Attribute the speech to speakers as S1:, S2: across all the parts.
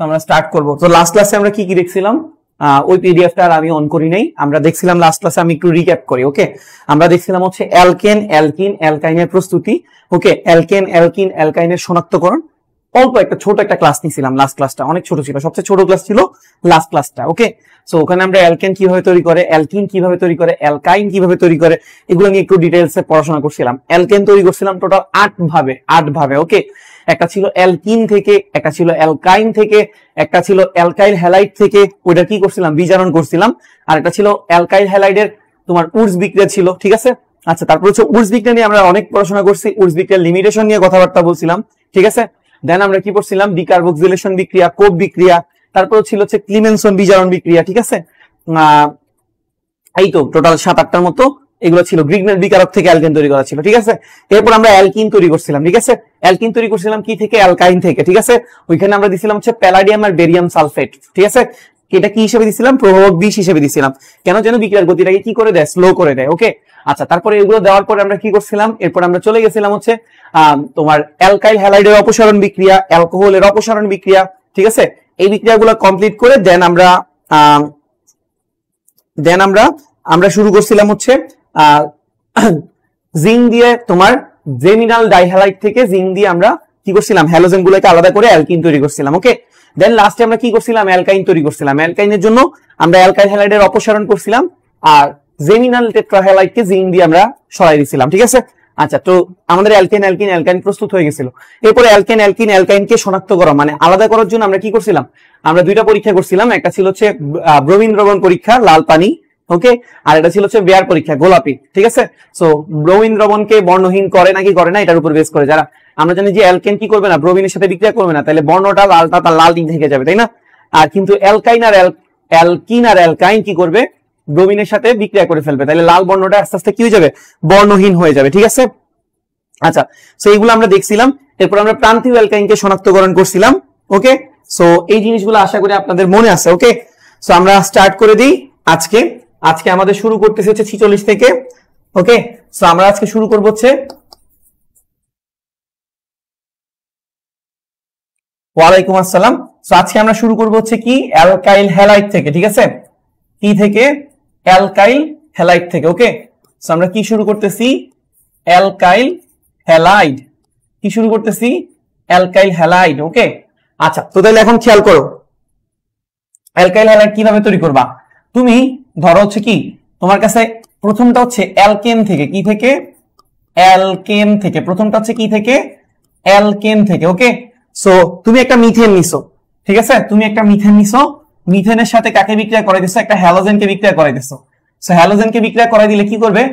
S1: আমরা স্টার্ট করব। তো লাস্ট ক্লাসে আমরা কি কি দেখছিলাম, ওই পিডিএফটা আর আমি অন করি নাই। আমরা দেখছিলাম লাস্ট ক্লাসে, আমি একটু রিক্যাপ করি। ওকে, আমরা দেখছিলাম হচ্ছে অ্যালকেন, অ্যালকিন, অ্যালকাইনের প্রস্তুতি। ওকে, অ্যালকেন, অ্যালকিন, অ্যালকাইনের শনাক্তকরণ। অল্প একটা ছোট একটা ক্লাস নিয়েছিলাম, লাস্ট ক্লাসটা অনেক ছোট ছিল, সবচেয়ে ছোট ক্লাস ছিল লাস্ট ক্লাসটা। ওকে, সো ওখানে আমরা অ্যালকেন কিভাবে তৈরি করে, অ্যালকিন কিভাবে তৈরি করে, অ্যালকাইন কিভাবে তৈরি করে, এগুলো নিয়ে একটু ডিটেইলসে পড়াশোনা করছিলাম। অ্যালকেন তৈরি করছিলাম টোটাল 8 ভাবে। ওকে, একটা ছিল অ্যালকিন থেকে, একটা ছিল অ্যালকাইন থেকে, একটা ছিল অ্যালকাইল হ্যালাইড থেকে, ওইটা কি করছিলাম, বিজারণ করছিলাম। আর একটা ছিল অ্যালকাইল হ্যালাইডের তোমার উডস বিক্রিয়া ছিল। ঠিক আছে, আচ্ছা, তারপর হচ্ছে উডস বিক্রিয়া নিয়ে আমরা অনেক পড়াশোনা করছি, উডস বিক্রিয়ার লিমিটেশন নিয়ে কথাবার্তা বলছিলাম। ঠিক আছে, দেন আমরা কি পড়ছিলাম, ডিকার্বক্সিলেশন বিক্রিয়া, কোপ বিক্রিয়া, তারপর ছিল হচ্ছে ক্লিমেনসন বিজারণ বিক্রিয়া। ঠিক আছে, এই তো টোটাল 7-8টার মতো এগুলো ছিল। গ্রিগনের বিকারক থেকে অ্যালকেন তৈরি করা ছিল। ঠিক আছে, এরপর আমরা অ্যালকিন তৈরি করছিলাম। ঠিক আছে, অ্যালকিন তৈরি করছিলাম কি থেকে, অ্যালকাইন থেকে। ঠিক আছে, ওইখানে আমরা দিছিলাম হচ্ছে প্যালাডিয়াম আর বেরিয়াম সালফেট। ঠিক আছে, এটা কি হিসেবে দিছিলাম, প্রভাবক বিষ হিসেবে দিছিলাম। কেন, যেন বিক্রিয়ার গতিটাকে কি করে দেয়, স্লো করে দেয়। ওকে, আচ্ছা, তারপরে এগুলো দেওয়ার পরে আমরা কি করছিলাম, এরপর আমরা চলে গেছিলাম হচ্ছে তোমার অ্যালকাইল হ্যালাইডের অপসারণ বিক্রিয়া, অ্যালকোহলের অপসারণ বিক্রিয়া। ঠিক আছে, এই বিক্রিয়াগুলো কমপ্লিট করে দেন আমরা শুরু করছিলাম হচ্ছে জিঙ্ক দিয়ে, তোমার জেমিনাল ডাইহ্যালাইড থেকে জিঙ্ক দিয়ে আমরা কি করছিলাম, হ্যালোজেন গুলোকে আলাদা করে অ্যালকিন তৈরি করছিলাম। ওকে, দেন লাস্টে আমরা কি করছিলাম, অ্যালকাইন তৈরি করছিলাম। অ্যালকাইনের জন্য আমরা অ্যালকাইল হ্যালাইডের অপসারণ করছিলাম, আর জেমিনাল টেট্রাহ্যালাইডকে জিঙ্ক দিয়ে আমরা সরাই দিছিলাম। ঠিক আছে, আচ্ছা, তো আমাদের অ্যালকেন, অ্যালকিন, অ্যালকাইন প্রস্তুত হয়ে গেছিল। এরপরে অ্যালকেন, অ্যালকিন, অ্যালকাইনকে শনাক্ত করা মানে আলাদা করার জন্য আমরা কি করছিলাম, আমরা দুইটা পরীক্ষা করছিলাম। একটা ছিল হচ্ছে ব্রোমিন দ্রবণ পরীক্ষা, লাল পানি। ওকে, আর এটা ছিল হচ্ছে বেয়ার পরীক্ষা, গোলাপি। ঠিক আছে, সো ব্রোমিন দ্রবণকে বর্ণহীন করে নাকি করে না, এটার উপর বেস করে। যারা আমরা জানি যে অ্যালকেন কি করবে না, ব্রোমিনের সাথে বিক্রিয়া করবে না, তাহলে বর্ণটা লালটা তার লাল দিক থেকে যাবে, তাই না? আর কিন্তু অ্যালকিন আর অ্যালকাইন কি করবে, ব্রোমিনের সাথে বিক্রিয়া করে ফেলবে, তাহলে লাল বর্ণটা আস্তে আস্তে কি হয়ে যাবে, বর্ণহীন হয়ে যাবে। ঠিক আছে, আচ্ছা, সো এইগুলো আমরা দেখছিলাম। এরপর আমরা প্রান্তীয় অ্যালকাইনকে শনাক্তকরণ করছিলাম। ওকে, সো এই জিনিসগুলো আশা করি আপনাদের মনে আছে। ওকে, সো আমরা স্টার্ট করে দিই। আজকে আমাদের শুরু করতেছে হচ্ছে 46 থেকে। ওকে, সো আমরা আজকে শুরু করব হচ্ছে, ওয়ালাইকুম আসসালাম। সো আজকে আমরা শুরু করব হচ্ছে কি, অ্যালকাইল হ্যালাইড থেকে। ঠিক আছে, কি থেকে, অ্যালকাইল হ্যালাইড থেকে। ওকে, সো আমরা কি শুরু করতেছি, অ্যালকাইল হ্যালাইড। কি শুরু করতেছি, অ্যালকাইল হ্যালাইড। ওকে, আচ্ছা, তো তাহলে এখন খেয়াল করো অ্যালকাইল হ্যালাইড কিভাবে তৈরি করবা। তুমি ধরো হচ্ছে কি, তোমার কাছে প্রথমটা হচ্ছে অ্যালকেন থেকে, কি থেকে, অ্যালকেন থেকে। প্রথমটা হচ্ছে কি থেকে, অ্যালকেন থেকে। ওকে, সো তুমি একটা মিথেন নিছো। ঠিক আছে, তুমি একটা মিথেন নিছো, মিথেনের সাথে কাকে বিক্রিয়া করে দিছো, একটা হ্যালোজেনকে বিক্রিয়া করে দিছো। সো হ্যালোজেনকে বিক্রিয়া করে দিলে কি করবে,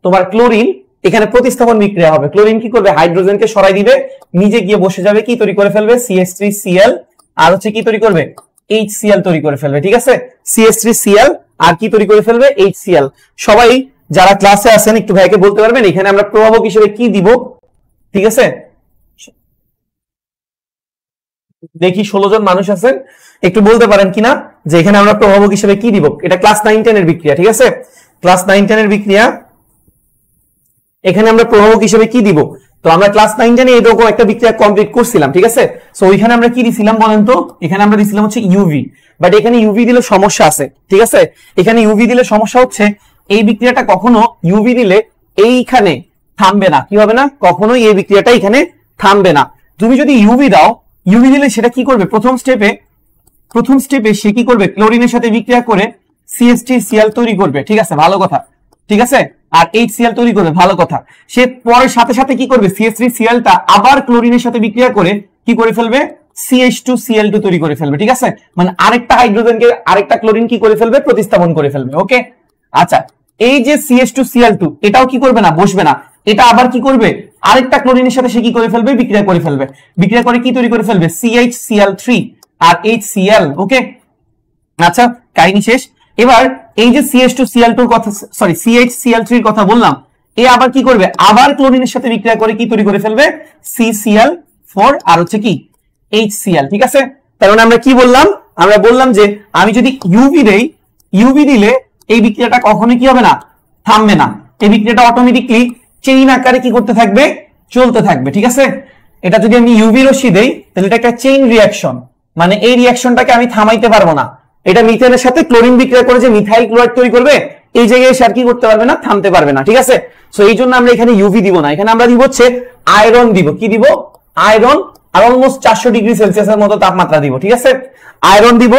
S1: তোমার ক্লোরিন এখানে প্রতিস্থাপন বিক্রিয়া হবে। ক্লোরিন কি করবে, হাইড্রোজেনকে সরাই দিবে, নিজে গিয়ে বসে যাবে, কি তৈরি করে ফেলবে, CH3Cl, আর হচ্ছে কি তৈরি করবে, HCl তৈরি করে ফেলবে। ঠিক আছে, CH3Cl আর কি তৈরি করে ফেলবে, HCl। সবাই যারা ক্লাসে আছেন একটু ভাইকে বলতে পারবেন এখানে আমরা প্রভাবক হিসেবে কি দিব। ঠিক আছে, দেখি 16 জন মানুষ আছেন, একটু বলতে পারেন কিনা যে এখানে আমরা প্রভাবক হিসেবে কি দিব। এটা ক্লাস 9-10 এর বিক্রিয়া। ঠিক আছে, ক্লাস 9-10 এর বিক্রিয়া, এখানে আমরা প্রভাবক হিসেবে কি দিব। তো আমরা ক্লাস 9-10 এ এরকম একটা বিক্রিয়া কমপ্লিট করছিলাম। ঠিক আছে, সো ওইখানে আমরা কি দিছিলাম বলেন তো, এখানে আমরা দিছিলাম হচ্ছে ইউভি, বাট এখানে ইউভি দিলে সমস্যা আছে। ঠিক আছে, এখানে ইউভি দিলে সমস্যা হচ্ছে, এই বিক্রিয়াটা কখনো ইউভি দিলে এইখানে থামবে না। কি হবে না, কখনোই এই বিক্রিয়াটা এখানে থামবে না। তুমি যদি ইউভি দাও, ইউভি দিলে সেটা কি করবে, প্রথম স্টেপে সে কি করবে, ক্লোরিনের সাথে বিক্রিয়া করে CH3Cl তৈরি করবে। ঠিক আছে, ভালো কথা। ঠিক আছে, আর HCl তৈরি করবে, ভালো কথা। সে পরে সাথে সাথে কি করবে, CH3Cl টা আবার ক্লোরিনের সাথে বিক্রিয়া করে কি করে ফেলবে, CH2Cl2 তৈরি করে ফেলবে। ঠিক আছে, মানে আরেকটা হাইড্রোজেনকে আরেকটা ক্লোরিন কি করে ফেলবে, প্রতিস্থাপন করে ফেলবে। ওকে, আচ্ছা, এই যে CH2Cl2 এটাও কি করবে না, বসবে না, এটা আবার কি করবে, আরেকটা ক্লোরিনের সাথে সে কি করে ফেলবে, বিক্রিয়া করে ফেলবে। বিক্রিয়া করে কি তৈরি করে ফেলবে, CHCl3 আর HCl। ওকে, আচ্ছা, কাহিনী শেষ। এবার এই যে CH2Cl2 এর কথা, সরি CHCl3 এর কথা বললাম, এ আবার কি করবে, আবার ক্লোরিনের সাথে বিক্রিয়া করে কি তৈরি করে ফেলবে, CCl4 আর হচ্ছে কি, HCl। ঠিক আছে, তার মানে আমরা কি বললাম, আমরা বললাম যে আমি যদি ইউভি দেই, ইউভি দিলে এই বিক্রিয়াটা কখনোই কি হবে না, থামবে না। এই বিক্রিয়াটা অটোমেটিকলি চেইন আকারে কি করতে থাকবে, চলতে থাকবে। ঠিক আছে, এটা যদি আমি ইউভি রশ্মি দেই তাহলে এটা একটা চেইন রিঅ্যাকশন। মানে এই রিঅ্যাকশনটাকে আমি থামাইতে পারবো না। এটা মিথেনের সাথে ক্লোরিন বিক্রিয়া করে যে মিথাইল ক্লোরাইড তৈরি করবে, এই জায়গায় এসে আর কি করতে পারবে না, থামতে পারবে না, ঠিক আছে। সো এই জন্য আমরা এখানে ইউভি দিব না, এখানে আমরা দিব হচ্ছে আয়রন দিব। কি দিব? আয়রন। আর অলমোস্ট 400 ডিগ্রি সেলসিয়াসের মতো তাপমাত্রা দিব, ঠিক আছে। আয়রন দিব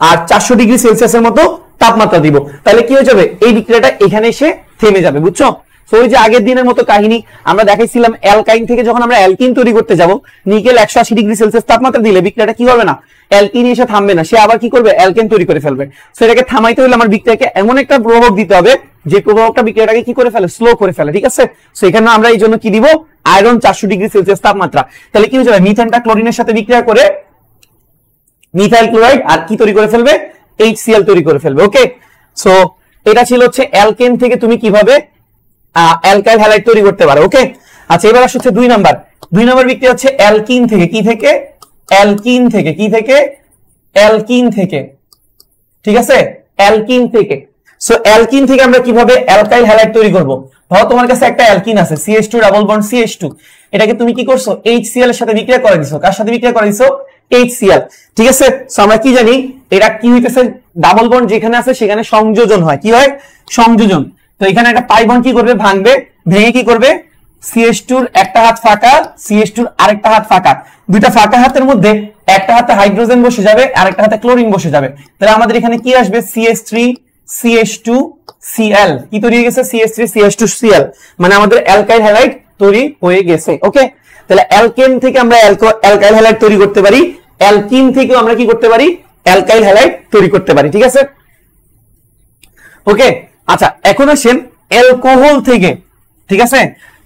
S1: আর 400 ডিগ্রি সেলসিয়াসের মতো তাপমাত্রা দিব। তাহলে কি হয়ে যাবে? এই বিক্রিয়াটা এখানে এসে থেমে যাবে, বুঝছো? তো ওই যে আগের দিনের মতো কাহিনী আমরা দেখাইছিলাম, অ্যালকাইন থেকে যখন আমরা অ্যালকিন তৈরি করতে যাব, নিকেল 180 ডিগ্রি সেলসিয়াস তাপমাত্রা দিলে বিক্রিয়াটা কি হবে না, অ্যালকিন এসে থামবে না, সে আবার কি করবে, অ্যালকেন তৈরি করে ফেলবে। সো এটাকে থামাইতে হলে আমার বিক্রিয়াকে এমন একটা প্রভাব দিতে হবে যে প্রভাবটা বিক্রিয়াটাকে কি করে ফেলে, স্লো করে ফেলে, ঠিক আছে। সো এখানে আমরা এই জন্য কি দিব, আয়রন 400 ডিগ্রি সেলসিয়াস তাপমাত্রা। তাহলে কি হয়ে যাবে, মিথেনটা ক্লোরিনের সাথে বিক্রিয়া করে মিথাইল ক্লোরাইড আর কি তৈরি করে ফেলবে, HCl তৈরি করে ফেলবে। ওকে, সো এটা ছিল হচ্ছে অ্যালকেন থেকে তুমি কিভাবে অ্যালকাইল হ্যালাইড তৈরি করতে পারো। ওকে, আচ্ছা এবার আসছে 2 নাম্বার। 2 নাম্বার বিক্রিয়া হচ্ছে অ্যালকিন থেকে। কি থেকে? অ্যালকিন থেকে। কি থেকে? অ্যালকিন থেকে, ঠিক আছে, অ্যালকিন থেকে। সো অ্যালকিন থেকে আমরা কিভাবে অ্যালকাইল হ্যালাইড তৈরি করব? ধরো তোমার কাছে একটা অ্যালকিন আছে, CH2 ডাবল বন্ড CH2, এটাকে তুমি কি করছো, HCl এর সাথে বিক্রিয়া করে দিছো। কার সাথে বিক্রিয়া করে দিছো? HCl, ঠিক আছে। সো আমরা কি জানি, এটা কি হইতেছে, ডাবল বন্ড যেখানে আছে সেখানে সংযোজন হয়। কি হয়? সংযোজন। তো এখানে একটা পাই বন্ড কি করবে, ভাঙবে, ভেঙে কি করবে, CH2 এর একটা হাত ফাঁকা, CH2 এর আরেকটা হাত ফাঁকা, দুইটা ফাঁকা হাতের মধ্যে একটা হাতে হাইড্রোজেন বসে যাবে আর একটা হাতে ক্লোরিন বসে যাবে। তাহলে আমাদের এখানে কি আসবে, CH3 CH2 Cl। কি তৈরি হয়ে গেছে? CH3 CH2 Cl, মানে আমাদের অ্যালকাইল হ্যালাইড তৈরি হয়ে গেছে। ওকে, তাহলে অ্যালকেন থেকে আমরা অ্যালকাইল হ্যালাইড তৈরি করতে পারি, অ্যালকিন থেকেও আমরা কি করতে পারি, অ্যালকাইল হ্যালাইড তৈরি করতে পারি, ঠিক আছে। ওকে, আচ্ছা এখন আসেন অ্যালকোহল থেকে, ঠিক আছে।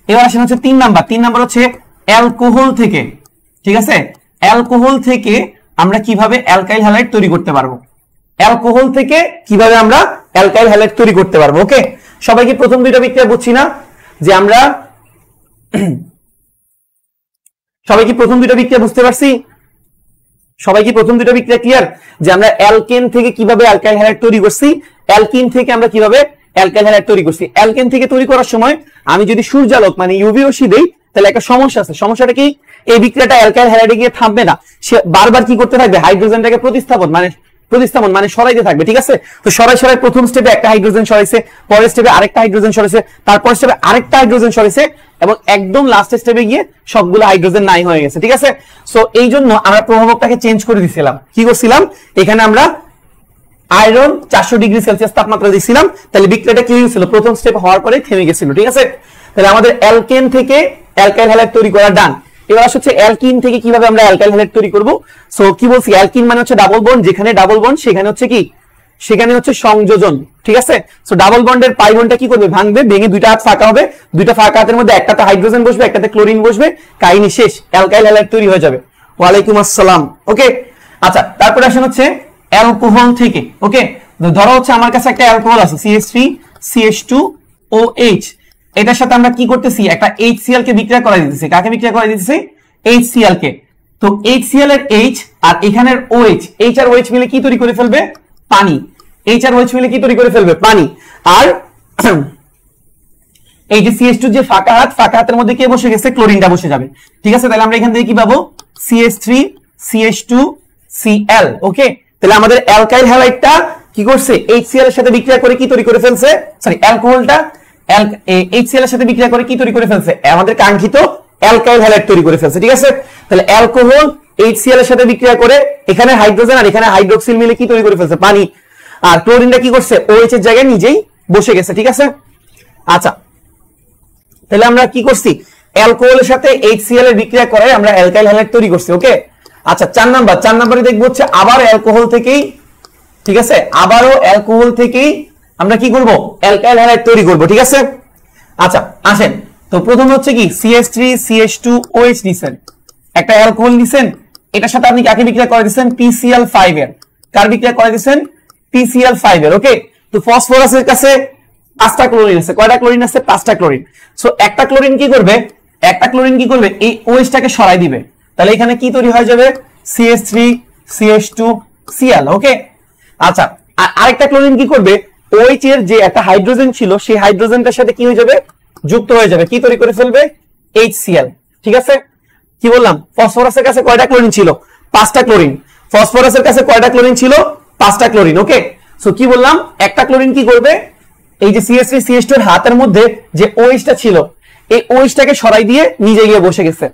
S1: এবার আসেন হচ্ছে 3 নাম্বার। 3 নাম্বার হচ্ছে অ্যালকোহল থেকে, ঠিক আছে। অ্যালকোহল থেকে আমরা কিভাবে অ্যালকাইল হ্যালাইড তৈরি করতে পারবো, অ্যালকোহল থেকে কিভাবে আমরা অ্যালকাইল হ্যালাইড তৈরি করতে পারবো। ওকে, সবাই কি প্রথম দুইটা বিক্রিয়া বুঝছি না, যে আমরা সবাই কি প্রথম দুইটা বিক্রিয়া বুঝতে পারছি? সবাই কি প্রথম দুইটা বিক্রিয়া ক্লিয়ার, যে আমরা অ্যালকেন থেকে কিভাবে অ্যালকাইল হ্যালাইড তৈরি করছি, অ্যালকিন থেকে আমরা কিভাবে অ্যালকাইল হ্যালাইড তৈরি করছি। অ্যালকেন থেকে তৈরি করার সময় আমি যদি সূর্যালোক মানে ইউভি রশ্মি দেই, তাহলে একটা সমস্যা আছে। সমস্যাটা কি, এই বিক্রিয়াটা অ্যালকাইল হ্যালাইডে গিয়ে থামবে না, সে বারবার কি করতে থাকবে, হাইড্রোজেনটাকে প্রতিস্থাপন মানে সরাইতে থাকবে, ঠিক আছে। তো সরাই প্রথম স্টেপে একটা হাইড্রোজেন সরাইছে, পরের স্টেপে আরেকটা হাইড্রোজেন সরাইছে, তারপর স্টেপে আরেকটা হাইড্রোজেন সরাইছে, এবং একদম লাস্ট স্টেপে গিয়ে সবগুলো হাইড্রোজেন নাই হয়ে গেছে, ঠিক আছে। সো এই জন্য আমরা প্রভাবকটাকে চেঞ্জ করে দিছিলাম। কি করছিলাম, এখানে আমরা আয়রন 400 ডিগ্রি সেলসিয়াস তাপমাত্রা দিছিলাম, তাহলে বিক্রিয়াটা কি হয়েছিল, প্রথম স্টেপ হওয়ার পরে থেমে গেছিল, ঠিক আছে। তাহলে আমাদের অ্যালকেন থেকে অ্যালকাইল হ্যালাইড তৈরি করা ডান। এবার হচ্ছে অ্যালকিন থেকে কিভাবে আমরা অ্যালকাইল হ্যালাইড তৈরি করব। সো কি বলছি, অ্যালকিন মানে হচ্ছে ডাবল বন্ড, যেখানে ডাবল বন্ড সেখানে হচ্ছে কি, সেখানে হচ্ছে সংযোজন, ঠিক আছে। সো ডাবল বন্ডের পাই বন্ডটা কি করবে, ভাঙবে, ভেঙে দুইটা হাত ফাঁকা হবে, দুইটা ফাঁকা হাতের মধ্যে একটাতে হাইড্রোজেন বসবে, একটাতে ক্লোরিন বসবে, কাহিনী শেষ, অ্যালকাইল হ্যালাইড তৈরি হয়ে যাবে। ওয়ালাইকুম আসসালাম। ওকে, আচ্ছা তারপরে আসেন হচ্ছে অ্যালকোহল থেকে। ওকে, ধরো হচ্ছে আমার কাছে একটা অ্যালকোহল আছে, CH3 CH2OH, এটার সাথে আমরা কি করতেছি, একটা HCl কে বিক্রিয়া করাই দিতেছি। কাকে বিক্রিয়া করাই দিতেছি, HCl কে। তো HCl এর H আর এখানের OH, H আর OH মিলে কি তৈরি করে ফেলবে, পানি। H আর OH মিলে কি তৈরি করে ফেলবে, পানি। আর এই যে CH2 যে ফাঁকা হাতের মধ্যে কে বসে গেছে, ক্লোরিনটা বসে যাবে, ঠিক আছে। তাহলে আমরা এখান থেকে কি পাবো, CH3 CH2Cl। ওকে, তাহলে আমাদের অ্যালকাইল হ্যালাইডটা কি করছে, HCl এর সাথে বিক্রিয়া করে কি তৈরি করে ফেলছে, সরি অ্যালকোহলটা HCl এর সাথে বিক্রিয়া করে কি তৈরি করে ফেলছে, আমাদের কাঙ্ক্ষিত অ্যালকাইল হ্যালাইড তৈরি করে ফেলছে, ঠিক আছে। তাহলে অ্যালকোহল HCl এর সাথে বিক্রিয়া করে এখানে হাইড্রোজেন আর এখানে হাইড্রোক্সিল মিলে কি তৈরি করে ফেলছে, পানি। আর ক্লোরিনটা কি করছে, OH এর জায়গায় নিজেই বসে গেছে, ঠিক আছে। আচ্ছা তাহলে আমরা কি করছি, অ্যালকোহলের সাথে HCl এর বিক্রিয়া করে আমরা অ্যালকাইল হ্যালাইড তৈরি করছি। ওকে, আচ্ছা 4 নাম্বারে দেখবো হচ্ছে আবার অ্যালকোহল থেকেই, ঠিক আছে, আবারও অ্যালকোহল থেকেই আমরা কি করব, অ্যালকাইল হ্যালাইড তৈরি করব, ঠিক আছে। আচ্ছা আসেন, তো প্রথম হচ্ছে কি CH3 CH2OH নিছেন, একটা অ্যালকোহল নিছেন, এটার সাথে আপনি কাকে বিক্রিয়া করে দিবেন, PCl5 এর। কার বিক্রিয়া করে দিবেন, PCl5 এর। ওকে, তো ফসফরাসের কাছে 5টা ক্লোরিন আছে, কয়টা ক্লোরিন আছে, 5টা ক্লোরিন। সো একটা ক্লোরিন কি করবে, এই OH টাকে সরাই দিবে, তাহলে এখানে কি তৈরি হয়ে যাবে, CH3 CH2Cl। ওকে, আচ্ছা আরেকটা ক্লোরিন কি করবে, OH এর যে একটা হাইড্রোজেন ছিল সেই হাইড্রোজেনটার সাথে কি হয়ে যাবে, যুক্ত হয়ে যাবে, কি তৈরি করে ফেলবে, HCl, ঠিক আছে। কি বললাম, ফসফরাসের কাছে কয়টা ক্লোরিন ছিল, 5টা ক্লোরিন। ফসফরাসের কাছে কয়টা ক্লোরিন ছিল? 5টা ক্লোরিন। ওকে, সো কি বললাম, একটা ক্লোরিন কি করবে, এই যে CH3 CH2 এর হাতের মধ্যে যে OH টা ছিল, এই OH টাকে সরাই দিয়ে নিজে গিয়ে বসে গেছে।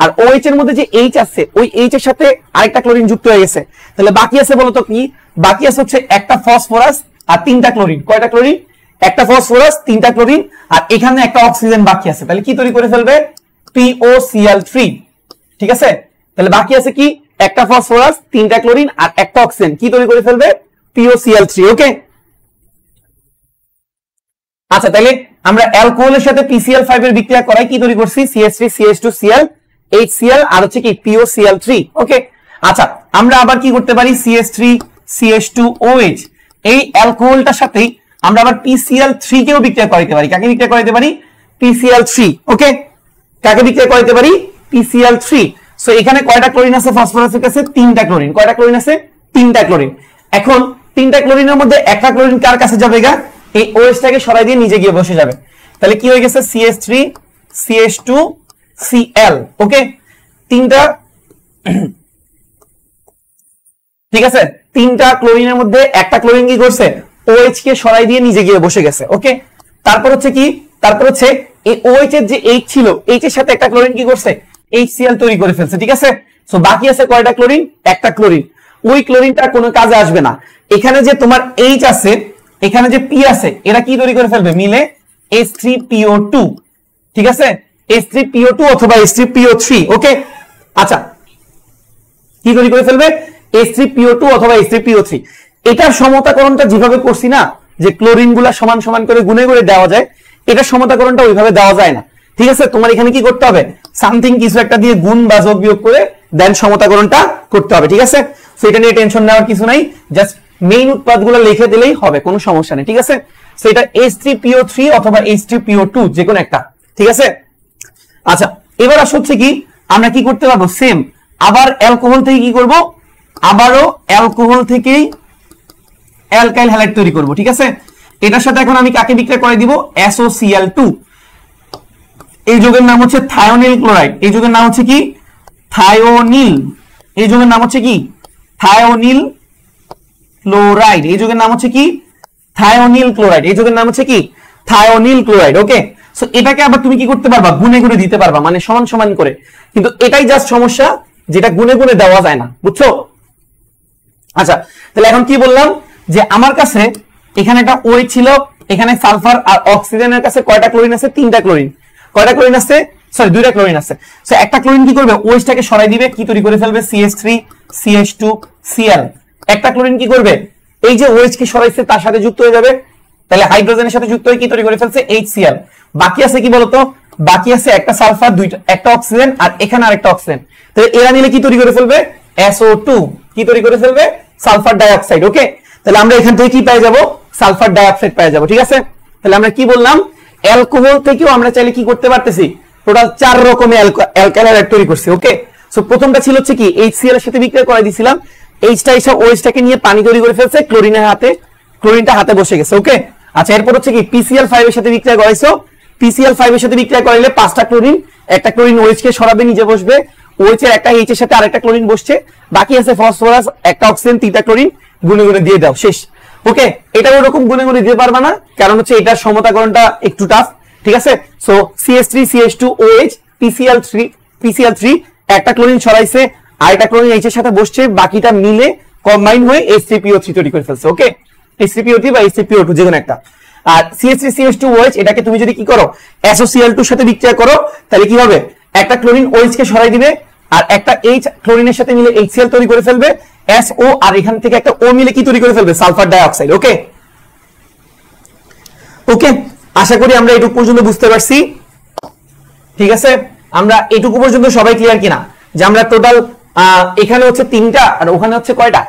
S1: আর OH এর মধ্যে যে H আছে, ওই H এর সাথে আরেকটা ক্লোরিন যুক্ত হয়ে গেছে। তাহলে বাকি আছে বলতো কি? বাকি আছে হচ্ছে একটা ফসফরাস আর 3টা ক্লোরিন। কয়টা ক্লোরিন? একটা ফসফরাস, 3টা ক্লোরিন, আর এখানে একটা অক্সিজেন বাকি আছে। তাহলে কি তৈরি করে ফেলবে? POCl3। ঠিক আছে, তাহলে বাকি আছে কি? একটা ফসফরাস, 3টা ক্লোরিন আর একটা অক্সিজেন। কি তৈরি করে ফেলবে? POCl3। ওকে, আচ্ছা, তাহলে আমরা অ্যালকোহলের সাথে PCl5 এর বিক্রিয়া করাই কি তৈরি করছি? CH3 CH2Cl HCl আর হচ্ছে কি POCl3। ওকে, আচ্ছা, আমরা আবার কি করতে পারি? CH3 CH2OH, এই অ্যালকোহলটার সাথেই আমরা আবার PCl3 কেও বিক্রিয়া করাইতে পারি। কাকে বিক্রিয়া করাইতে পারি? PCl3। ওকে, কাকে বিক্রিয়া করাইতে পারি? PCl3। সো এখানে কয়টা ক্লোরিন আছে ফসফরাসের কাছে? 3টা ক্লোরিন। কয়টা ক্লোরিন আছে? 3টা ক্লোরিন। এখন 3টা ক্লোরিনের মধ্যে একটা ক্লোরিন কার কাছে যাবে গা? এই OH টাকে সরাই দিয়ে নিজে গিয়ে বসে যাবে। তাহলে কি হয়ে গেছে? CH3 CH2Cl। ওকে, তিনটা, ঠিক আছে, 3টা ক্লোরিনের মধ্যে একটা ক্লোরিন কি করছে? OH কে সরাই দিয়ে নিজে গিয়ে বসে গেছে। ওকে, তারপর হচ্ছে কি? তারপর হচ্ছে এই OH এর যে H ছিল, H এর সাথে একটা ক্লোরিন কি করছে? HCl তৈরি করে ফেলছে। ঠিক আছে, সো বাকি আছে কয়টা ক্লোরিন? একটা ক্লোরিন। ওই ক্লোরিনটা কোনো কাজে আসবে না। এখানে যে তোমার H আছে, এখানে যে P আছে, এরা কি তৈরি করে ফেলবে? মিলে H3PO2। ঠিক আছে, H3PO2 অথবা H3PO3। ওকে, আচ্ছা, কি তৈরি করে ফেলবে? H3PO2 অথবা H3PO3। এটার সমতাকরণটা যেভাবে করছি না, যে ক্লোরিন গুলা সমান সমান করে গুণে করে দেওয়া যায়, এটার সমতাকরণটা ওইভাবে দেওয়া যায় না। ঠিক আছে, তোমার এখানে কি করতে হবে? সামথিং কিছু একটা দিয়ে গুণ বা যোগ বিয়োগ করে দেন সমতাকরণটা করতে হবে। ঠিক আছে, সো এটা নিয়ে টেনশন নেওয়ার কিছু নাই, জাস্ট মেইন উৎপাদগুলো লিখে দিলেই হবে, কোনো সমস্যা নেই। ঠিক আছে, সো এটা H3PO3 অথবা H3PO2 যে কোনো একটা। ঠিক আছে, আচ্ছা, এবার আসছে কি, আমরা কি করতে পারবো? সেম আবার অ্যালকোহল থেকে কি করব? আবারও অ্যালকোহল থেকেই অ্যালকাইল হ্যালাইড তৈরি করব। ঠিক আছে, এটার সাথে এখন আমি কাকে বিক্রিয়া করে দিব? SOCl2। এই যৌগের নাম হচ্ছে থায়োনিল ক্লোরাইড। এই যৌগের নাম হচ্ছে কি? থায়োনিল। এই যৌগের নাম হচ্ছে কি? Thionyl chloride. এই যৌগের নাম হচ্ছে কি? Thionyl chloride. এই যৌগের নাম হচ্ছে কি? Thionyl chloride. ওকে, সো এটাকে আবার তুমি কি করতে পারবা? গুণে গুণে দিতে পারবা, মানে সমান সমান করে। কিন্তু এটাই জাস্ট সমস্যা, যেটা গুণে গুণে দেওয়া যায় না, বুঝছো? আচ্ছা, তাহলে এখন কি বললাম, যে আমার কাছে এখানে একটা OH ছিল, এখানে সালফার আর অক্সিজেনের কাছে কয়টা ক্লোরিন আছে? 3টা ক্লোরিন। কয়টা ক্লোরিন আছে? সরি, 2টা ক্লোরিন আছে। সো একটা ক্লোরিন কি করবে? OH টাকে সরাই দিবে, কি তৈরি করে ফেলবে? CH3 CH2Cl। একটা ক্লোরিন কি করবে? এই যে OH কে সরাইছে তার সাথে যুক্ত হয়ে যাবে, তাহলে হাইড্রোজেনের সাথে যুক্ত হয়ে কি তৈরি করে ফেলছে? HCl। বাকি আছে কি বলতো? বাকি আছে একটা সালফার, একটা অক্সিজেন, আর এখানে আরেকটা অক্সিজেন। তাহলে এরা মিলে কি তৈরি করে ফেলবে? SO2। কি তৈরি করে ফেলবে? Sulphur dioxide. ওকে, তাহলে আমরা এখান থেকে কি পেয়ে যাব? সালফার ডাইঅক্সাইড পেয়ে যাব। ঠিক আছে, তাহলে আমরা কি বললাম? অ্যালকোহল থেকেও আমরা চাইলে কি করতে পারতেছি? টোটাল 4 রকমের অ্যালকাইল হ্যালাইড তৈরি করছি। ওকে, সো প্রথমটা ছিল হচ্ছে কি? HCl এর সাথে বিক্রিয়া করাই দিছিলাম, এইচটা এসে OH টাকে নিয়ে পানি তৈরি করে ফেলছে, ক্লোরিনের হাতে, ক্লোরিনটা হাতে বসে গেছে। ওকে, আচ্ছা, এরপর হচ্ছে কি? PCl5 এর সাথে বিক্রিয়া করাইছো। PCl5 এর সাথে বিক্রিয়া করাইলে 5টা ক্লোরিন, একটা ক্লোরিন OH কে সরাবে, নিজে বসবে। OH এর একটা H এর সাথে আরেকটা ক্লোরিন বসছে, বাকি আছে ফসফরাস, একটা অক্সিজেন, 3টা ক্লোরিন, গুণে গুণে দিয়ে দাও, শেষ। ওকে, এটা ওরকম গুণে গুণে দিতে পারবা না, কারণ হচ্ছে এটার সমতাকরণটা একটু টাফ। ঠিক আছে, সো CH3 CH2OH PCl3 একটা ক্লোরিন সরাইছে, আরেকটা ক্লোরিন H এর সাথে বসছে, বাকিটা মিলে কম্বাইন হয়ে H3PO3 তৈরি করে ফেলছে। ওকে, H3PO3 বা H3PO2 যে কোনো একটা। আর CH3 CH2OH এটাকে তুমি যদি কি করো? SOCl2 এর সাথে বিক্রিয়া করো, তাহলে কি হবে? একটা ক্লোরিন OH কে সরাই দিবে, আর একটা H ক্লোরিনের সাথে মিলে HCl তৈরি করে ফেলবে, SO, আর এখান থেকে একটা O মিলে কি তৈরি করে ফেলবে? Sulphur dioxide. ওকে, ওকে, আশা করি আমরা এটুকু পর্যন্ত বুঝতে পারছি। ঠিক আছে, আমরা এটুকু পর্যন্ত সবাই ক্লিয়ার কিনা? যে আমরা টোটাল এখানে হচ্ছে 3টা আর ওখানে হচ্ছে কয়টা?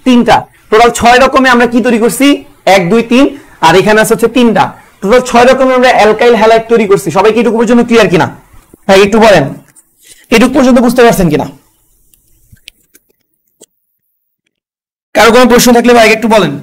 S1: 3টা, টোটাল 6 রকমে আমরা কি তৈরি করছি? 1 2 3, আর এখানে আছে হচ্ছে 3টা, টোটাল 6 রকমে আমরা অ্যালকাইল হ্যালাইড তৈরি করছি। সবাই কি এটুকু পর্যন্ত ক্লিয়ার কিনা? ভাই একটু বলেন, এটুকু পর্যন্ত বুঝতে পারছেন কিনা? কারো কোনো প্রশ্ন থাকলে ভাই একটু বলেন।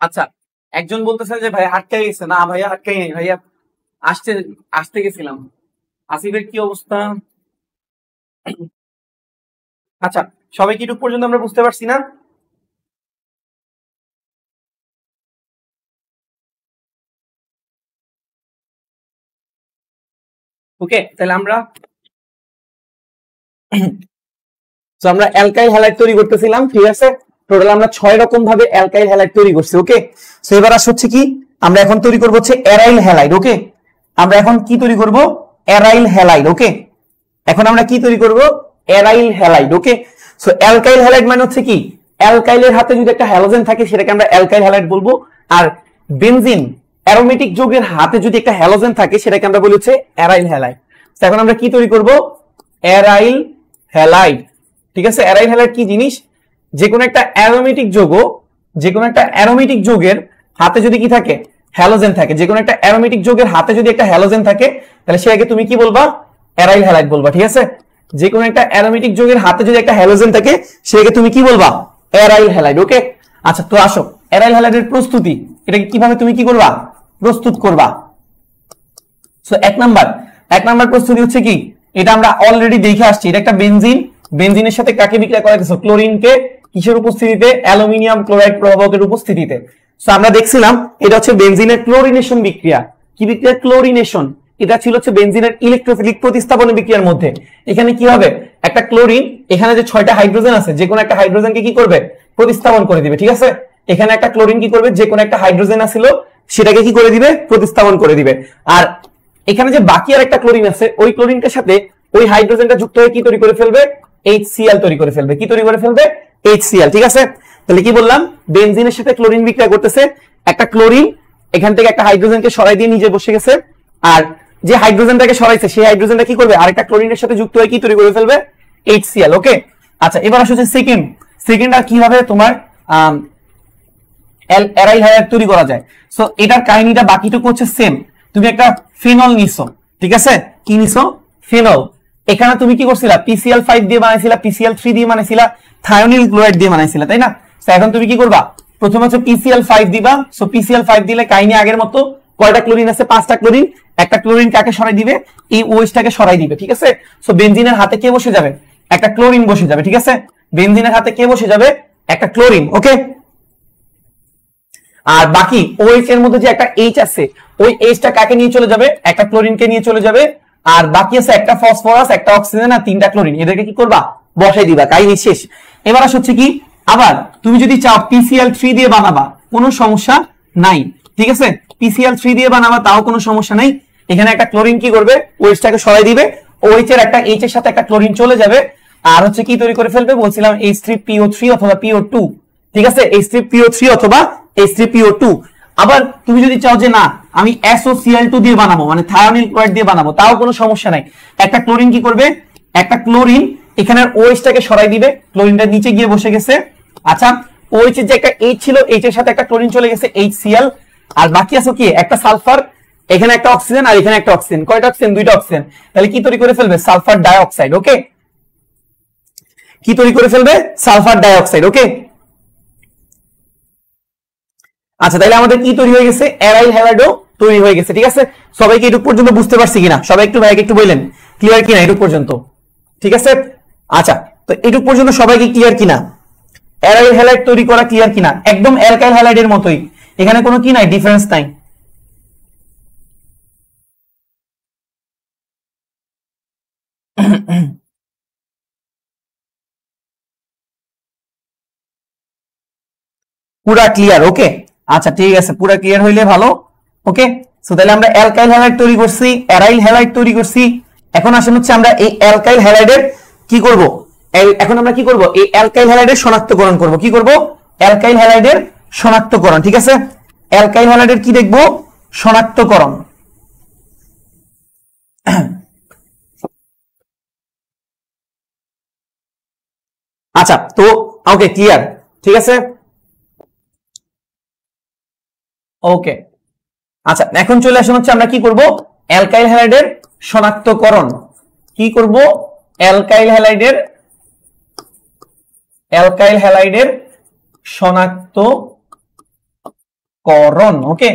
S1: আচ্ছা, একজন বলতেছে যে ভাই আটকে গেছে। না ভাইয়া আটকাই নেই ভাইয়া, আসতে আসতে গেছিলাম। আসিফের কি অবস্থা? আচ্ছা, সবাই কি এটুক পর্যন্ত আমরা বুঝতে পারছি না? ওকে, তাহলে আমরা তো আমরা অ্যালকাইল হ্যালাইড তৈরি করতেছিলাম, ঠিক আছে। টোটাল আমরা 6 রকম ভাবে অ্যালকাইল হ্যালাইড তৈরি করছি। ওকে, সো এবার আসছে হচ্ছে কি, আমরা এখন তৈরি করব হচ্ছে অ্যারাইল হ্যালাইড। ওকে, আমরা এখন কি তৈরি করব? Aryl halide. ওকে, এখন আমরা কি তৈরি করব? Aryl halide. Okay, so alkyl halide মানে হচ্ছে কি, অ্যালকাইলের হাতে যদি একটা হ্যালোজেন থাকে সেটাকে আমরা অ্যালকাইল হ্যালাইড বলবো। আর বেনজিন অ্যারোমেটিক যৌগের হাতে যদি একটা হ্যালোজেন থাকে সেটাকে আমরা বলি হচ্ছে অ্যারাইল হ্যালাইড। এখন আমরা কি তৈরি করব? Aryl halide. ঠিক আছে, অ্যারাইল হ্যালাইড কি জিনিস? যে কোনো একটা অ্যারোমেটিক যৌগ, যে কোনো একটা অ্যারোমেটিক যৌগের হাতে যদি কি থাকে? হ্যালোজেন থাকে। যে কোনো একটা অ্যারোমেটিক যৌগের হাতে যদি একটা হ্যালোজেন থাকে তাহলে সেটাকে তুমি কি বলবা? অ্যারাইল হ্যালাইড বলবা। ঠিক আছে, যে কোনো একটা অ্যারোমেটিক যৌগের হাতে যদি একটা হ্যালোজেন থাকে সেটাকে তুমি কি বলবা? Aryl halide. ওকে, আচ্ছা তো আসো অ্যারাইল হ্যালাইডের প্রস্তুতি, এটাকে কিভাবে তুমি কি করবা? প্রস্তুত করবা। সো এক নাম্বার প্রস্তুতি হচ্ছে কি, এটা আমরা অলরেডি দেখে আসছি। এটা একটা বেনজিন, বেনজিনের সাথে কাকে বিক্রিয়া করা গেছে? ক্লোরিনকে। কিসের উপস্থিতিতে? অ্যালুমিনিয়াম ক্লোরাইড প্রভাবকের উপস্থিতিতে। সো আমরা দেখছিলাম এটা হচ্ছে বেনজিনের ক্লোরিনেশন বিক্রিয়া। কি বিক্রিয়া? ক্লোরিনেশন। এটা ছিল হচ্ছে বেনজিনের ইলেকট্রোফিলিক প্রতিস্থাপন বিক্রিয়ার মধ্যে। এখানে কি হবে? একটা ক্লোরিন, এখানে যে 6টা হাইড্রোজেন আছে যে কোনো একটা হাইড্রোজেনকে কি করবে? প্রতিস্থাপন করে দিবে। ঠিক আছে, এখানে একটা ক্লোরিন কি করবে? যে কোনো একটা হাইড্রোজেন আছিল সেটাকে কি করে দিবে? প্রতিস্থাপন করে দিবে। আর এখানে যে বাকি আর একটা ক্লোরিন আছে ওই ক্লোরিনটার সাথে ওই হাইড্রোজেনটা যুক্ত হয়ে কি তৈরি করে ফেলবে? HCl তৈরি করে ফেলবে। কি তৈরি করে ফেলবে? HCl। ঠিক আছে, তাহলে কি বললাম? বেনজিনের সাথে ক্লোরিন বিক্রিয়া করতেছে, একটা ক্লোরিন এখান থেকে একটা হাইড্রোজেনকে সরাই দিয়ে নিজে বসে গেছে, আর যে হাইড্রোজেনটাকে সরাইছে সেই হাইড্রোজেনটা কি করবে? আরেকটা ক্লোরিনের সাথে যুক্ত হয়ে কি তৈরি করে ফেলবে? HCl। ওকে, আচ্ছা এবার আসছে সেকেন্ড আর কিভাবে তোমার অ্যারাইল হ্যালাইড তৈরি করা যায়। সো এটার কাহিনীটা বাকিটুকু হচ্ছে সেম। তুমি একটা ফেনল নিছো, ঠিক আছে, কি নিছো? ফেনল। এখানে তুমি কি করছিলা? PCl5 দিয়ে বানাইছিলা, PCl3 দিয়ে বানাইছিলা, থায়োনিল ক্লোরাইড দিয়ে বানাইছিলা, তাই না? তো এখন তুমি কি করবা? প্রথমে হচ্ছে PCl5 দিবা। সো PCl5 দিলে কাহিনী আগের মতো। কয়টা ক্লোরিন আছে? 5টা ক্লোরিন। একটা ক্লোরিন কাকে সরাই দিবে? এই ওএইচটাকে সরাই দিবে। ঠিক আছে, সো বেনজিনের হাতে কে বসে যাবে? একটা ক্লোরিন বসে যাবে। ঠিক আছে, বেনজিনের হাতে কে বসে যাবে? একটা ক্লোরিন। ওকে, আর বাকি OH এর মধ্যে যে একটা H আছে ওই Hটা কাকে নিয়ে চলে যাবে? একটা ক্লোরিনকে নিয়ে চলে যাবে। আর বাকি আছে একটা ফসফরাস, একটা অক্সিজেন আর 3টা ক্লোরিন। এদেরকে কি করবা? বসাই দিবা। কাহিনী শেষ। এবার হচ্ছে কি, আবার তুমি যদি চাও PCl3 দিয়ে বানাবা, কোনো সমস্যা নাই। ঠিক আছে, PCl3 দিয়ে বানাবা তাও কোনো সমস্যা নাই। এখানে একটা ক্লোরিন কি করবে? OH-টাকে সরাই দিবে, OH এর একটা H এর সাথে একটা ক্লোরিন চলে যাবে, আর হচ্ছে কি তৈরি করে ফেলবে? বলছিলাম H3PO3 অথবা PO2। ঠিক আছে, H3PO3 অথবা H3PO2। আবার তুমি যদি চাও যে না আমি SOCl2 দিয়ে বানাবো, মানে থায়োনিল ক্লোরাইড দিয়ে বানাবো, তাও কোনো সমস্যা নাই। একটা ক্লোরিন কি করবে? একটা ক্লোরিন এখানে OH-টাকে সরাই দিবে, ক্লোরিনটা নিচে গিয়ে বসে গেছে। আচ্ছা, OH এর যে একটা H ছিল, H এর সাথে একটা ক্লোরিন চলে গেছে, HCl। আর বাকি আছে কি? একটা সালফার, এখানে একটা অক্সিজেন আর এখানে একটা অক্সিজেন। কয়টা অক্সিজেন? 2টা অক্সিজেন। তাহলে কি তৈরি করে ফেলবে? Sulphur dioxide. ওকে, কি তৈরি করে ফেলবে? Sulphur dioxide. ওকে, আচ্ছা তাহলে আমাদের কি তৈরি হয়ে গেছে? অ্যারাইল হ্যালাইডও তৈরি হয়ে গেছে। ঠিক আছে, সবাইকে এটুক পর্যন্ত বুঝতে পারছি কিনা? সবাই একটু ভাইকে একটু বললেন ক্লিয়ার কিনা এটুক পর্যন্ত? ঠিক আছে, আচ্ছা তো এটুক পর্যন্ত সবাইকে ক্লিয়ার কিনা? অ্যারাইল হ্যালাইড তৈরি করা ক্লিয়ার কিনা? একদম অ্যালকাইল হ্যালাইডের মতোই, এখানে কোনো কি নাই, ডিফারেন্স নাই। পুরা ক্লিয়ার? ওকে, আচ্ছা ঠিক আছে, পুরা ক্লিয়ার হইলে ভালো। ওকে, সো তাহলে আমরা অ্যালকাইল হ্যালাইড তৈরি করছি, অ্যারাইল হ্যালাইড তৈরি করছি। এখন আসেন হচ্ছে আমরা এই অ্যালকাইল হ্যালাইডের কি করব? এখন আমরা কি করব? এই অ্যালকাইল হ্যালাইডের শনাক্তকরণ করব। কি করব? অ্যালকাইল হ্যালাইডের শনাক্তকরণ। ঠিক আছে, অ্যালকাইল হ্যালাইডের কি দেখব? শনাক্তকরণ। আচ্ছা তো ওকে ক্লিয়ার, ঠিক আছে, ওকে। আচ্ছা এখন চলে আসুন হচ্ছে আমরা কি করব? অ্যালকাইল হ্যালাইডের শনাক্তকরণ। কি করব? অ্যালকাইল হ্যালাইডের শনাক্তকরণ। শনাক্তকরণ। ওকে,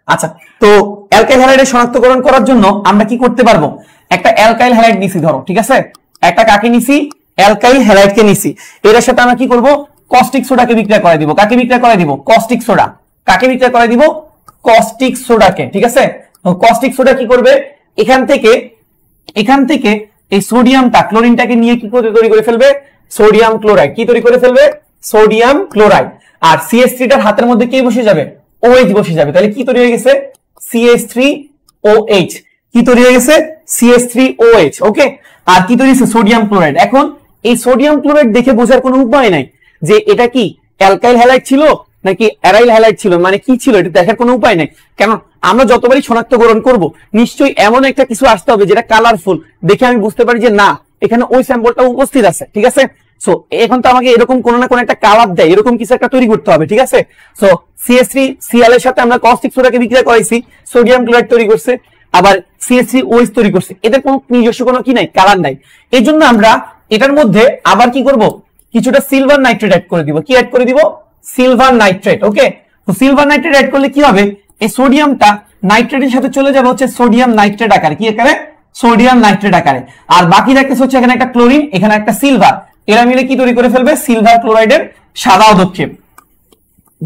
S1: আচ্ছা, তো অ্যালকাইল হ্যালাইডের শনাক্তকরণ করার জন্য আমরা কি করতে পারবো? একটা অ্যালকাইল হ্যালাইড নিছি, ধরো, ঠিক আছে, একটা কাকে নিছি? অ্যালকাইল হ্যালাইডকে নিছি। এর সাথে আমরা কি করব? কস্টিক সোডাকে বিক্রিয়া করে দিব। কাকে বিক্রিয়া করে দিব? Caustic soda. কাকে বিক্রিয়া করে দিব? কস্টিক সোডাকে, ঠিক আছে। কস্টিক সোডা কি করবে? এখান থেকে এই সোডিয়ামটা, ক্লোরিনটাকে নিয়ে কি তৈরি করে ফেলবে? Sodium chloride. কি তৈরি করে ফেলবে? Sodium chloride. আর CH3টার হাতের মধ্যে কি বসে যাবে? OH বসে যাবে। তাহলে কি তৈরি হয়ে গেছে? CH3OH। কি তৈরি হয়ে গেছে? CH3OH। ওকে, আর কি তৈরি হয়েছে? Sodium chloride. এখন এই সোডিয়াম ক্লোরাইড দেখে বোঝার কোনো উপায় নাই যে এটা কি অ্যালকাইল হ্যালাইড ছিল নাকি অ্যারাইল হ্যালাইড ছিল, মানে কি ছিল এটা দেখার কোনো উপায় নাই। কেন? আমরা যতবারই শনাক্তকরণ করব নিশ্চয়ই এমন একটা কিছু আসতে হবে যেটা কালারফুল, দেখে আমি বুঝতে পারি যে না, এখানে ওই স্যাম্পলটা উপস্থিত আছে, ঠিক আছে। সো এখন তো আমাকে এরকম কোনো না কোনো একটা কালার দেয়, এরকম কিছু একটা তৈরি করতে হবে, ঠিক আছে। সো CH3Cl এর সাথে আমরা কস্টিক সোডাকে বিক্রিয়া করাইছি, সোডিয়াম ক্লোরাইড তৈরি করছে, আবার CH3OH তৈরি করছে। এদের কোনো নিজস্ব কোনো কি নাই, কালার নাই। এই জন্য আমরা এটার মধ্যে আবার কি করব? কিছুটা সিলভার নাইট্রেট অ্যাড করে দিব। কি অ্যাড করে দিব? Silver nitrate. ওকে, তো সিলভার নাইট্রেট অ্যাড করলে কি হবে? এই সোডিয়ামটা নাইট্রেটের সাথে চলে যাবে হচ্ছে সোডিয়াম নাইট্রেট আকারে। কি আকারে? সোডিয়াম নাইট্রেট আকারে। আর বাকি রাখতেছে হচ্ছে এখানে একটা ক্লোরিন, এখানে একটা সিলভার, এরা মিলে কি তৈরি করে ফেলবে? সিলভার ক্লোরাইডের সাদা অদক্ষেপ,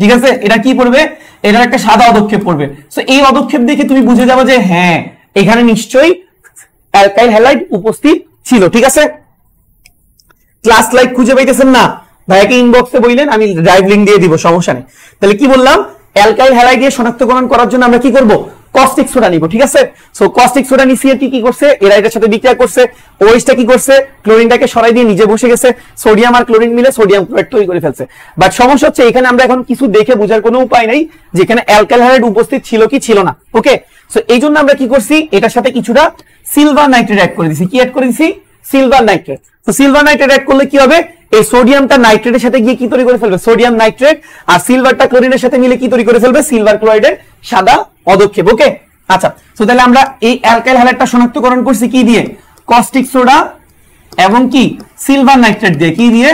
S1: ঠিক আছে। এটা কি পড়বে? এটার একটা সাদা অদক্ষেপ পড়বে। সো এই অদক্ষেপ দেখে তুমি বুঝে যাবে যে হ্যাঁ, এখানে নিশ্চয়ই অ্যালকাইল হ্যালাইড উপস্থিত ছিল, ঠিক আছে। ক্লাস লাইক খুঁজে পাইতেছেন না? ভাইয়াকে ইনবক্সে বললেন, আমি ড্রাইভ লিংক দিয়ে দিব, সমস্যা নেই। তাহলে কি বললাম? অ্যালকাইল হ্যালাইড দিয়ে শনাক্তকরণ করার জন্য আমরা কি করব? কস্টিক সোডা নিব, ঠিক আছে। সো কস্টিক সোডা নিছি, আর কি করছে? এরা এটার সাথে বিক্রিয়া করছে। ওএইচটা কি করছে? ক্লোরিনটাকে সরাই দিয়ে নিজে বসে গেছে, সোডিয়াম আর ক্লোরিন মিলে সোডিয়াম ক্লোরাইড তৈরি করে ফেলছে। বাট সমস্যা হচ্ছে এখানে আমরা এখন কিছু দেখে বোঝার কোনো উপায় নাই যে এখানে অ্যালকাইল হ্যালাইড উপস্থিত ছিল কি ছিল না। ওকে, সো এই জন্য আমরা কি করছি? এটার সাথে কিছুটা সিলভার নাইট্রেট অ্যাড করে দিছি। কি অ্যাড করে দিছি? Silver nitrate. তো সিলভার নাইট্রেট অ্যাড করলে কি হবে? এই সোডিয়ামটা নাইট্রেটের সাথে গিয়ে কি তৈরি করে ফেলবে? Sodium nitrate. আর সিলভারটা ক্লোরিনের সাথে মিলে কি তৈরি করে ফেলবে? সিলভার ক্লোরাইডের সাদা অদক্ষেপ। ওকে, আচ্ছা, তো তাহলে আমরা এই অ্যালকাইল হ্যালাইডটা শনাক্তকরণ করছি কি দিয়ে? কস্টিক সোডা এবং কি সিলভার নাইট্রেট দিয়ে। কি দিয়ে?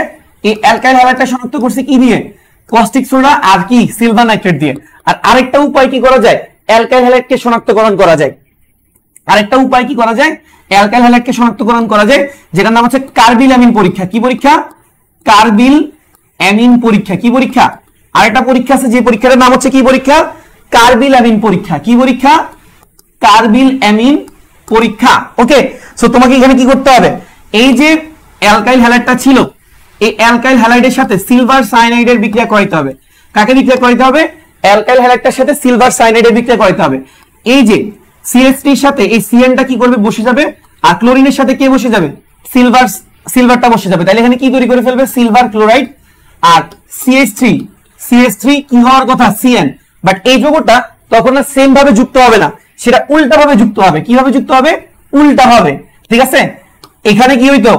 S1: এই অ্যালকাইল হ্যালাইডটা শনাক্ত করছি কি দিয়ে? কস্টিক সোডা আর কি সিলভার নাইট্রেট দিয়ে। আর আরেকটা উপায় কি করা যায়? অ্যালকাইল হ্যালাইডকে শনাক্তকরণ করা যায়। আরেকটা উপায় কি করা যায়? অ্যালকাইল হ্যালাইডকে শনাক্তকরণ করা যায়, যেটার নাম হচ্ছে কার্বিল অ্যামিন পরীক্ষা। কি পরীক্ষা? কার্বিল অ্যামিন পরীক্ষা। কি পরীক্ষা? আরেকটা পরীক্ষা আছে, যে পরীক্ষাটার নাম হচ্ছে কি পরীক্ষা? কার্বিল অ্যামিন পরীক্ষা। কি পরীক্ষা? কার্বিল অ্যামিন পরীক্ষা। ওকে, সো তোমাকে এখানে কি করতে হবে? এই যে অ্যালকাইল হ্যালাইডটা ছিল, এই অ্যালকাইল হ্যালাইডের সাথে সিলভার সায়ানাইডের বিক্রিয়া করাইতে হবে। কাকে বিক্রিয়া করাইতে হবে? অ্যালকাইল হ্যালাইডটার সাথে সিলভার সায়ানাইডের বিক্রিয়া করাইতে হবে। এই যে CH3 এর সাথে এই CN-টা কি করবে? বসে যাবে। আর ক্লোরিনের সাথে কে বসে যাবে? সিলভারটা বসে যাবে। তাহলে এখানে কি তৈরি করে ফেলবে? Silver chloride. আর CH3 কি হওয়ার কথা? CN। বাট এই যৌগটা তখন না সেম ভাবে যুক্ত হবে না, সেটা উল্টা ভাবে যুক্ত হবে। কিভাবে যুক্ত হবে? উল্টা ভাবে, ঠিক আছে। এখানে কি হইতো?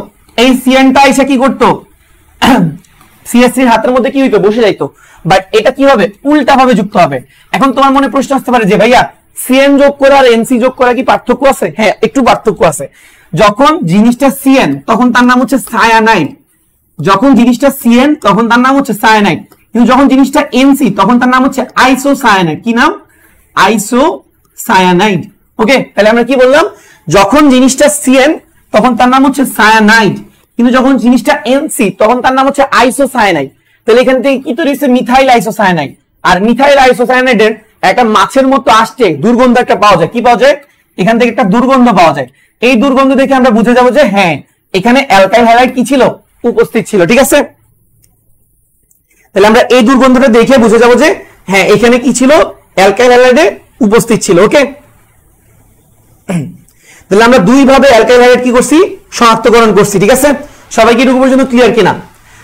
S1: এই CN-টা এসে কি করতো? CH3 হাতের মধ্যে কি হইতো? বসে যাইতো। বাট এটা কি হবে? উল্টা ভাবে যুক্ত হবে। এখন তোমার মনে প্রশ্ন আসতে পারে যে ভাইয়া, CN যোগ করা আর NC যোগ করা কি পার্থক্য আছে? হ্যাঁ, একটু পার্থক্য আছে। যখন জিনিসটা CN তখন তার নাম হচ্ছে সায়ানাইড। যখন জিনিসটা CN তখন তার নাম হচ্ছে সায়ানাইড। কিন্তু যখন জিনিসটা NC তখন তার নাম হচ্ছে আইসোসায়ানাইড। কি নাম? আইসোসায়ানাইড। ওকে, তাহলে আমরা কি বললাম? যখন জিনিসটা CN তখন তার নাম হচ্ছে সায়ানাইড, কিন্তু যখন জিনিসটা NC তখন তার নাম হচ্ছে আইসোসায়ানাইড। তাহলে এখান থেকে কি তৈরি হচ্ছে? Methyl isocyanide. আর মিথাইল আইসোসায়ানাইডের একটা মাছের মতো আসছে দুর্গন্ধ একটা পাওয়া যায়। কি পাওয়া যায়? এখান থেকে একটা দুর্গন্ধ পাওয়া যায়। এই দুর্গন্ধ দেখে আমরা বুঝে যাবো যে হ্যাঁ, এখানে অ্যালকাইল হ্যালাইড কি ছিল? উপস্থিত ছিল, ঠিক আছে। তাহলে আমরা এই দুর্গন্ধটা দেখে বুঝে যাবো যে হ্যাঁ, এখানে কি ছিল? অ্যালকাইল হ্যালাইডে উপস্থিত ছিল। ওকে, তাহলে আমরা দুই ভাবে অ্যালকাইল হ্যালাইড কি করছি? শনাক্তকরণ করছি, ঠিক আছে। সবাই কি এটুকু পর্যন্ত ক্লিয়ার কিনা?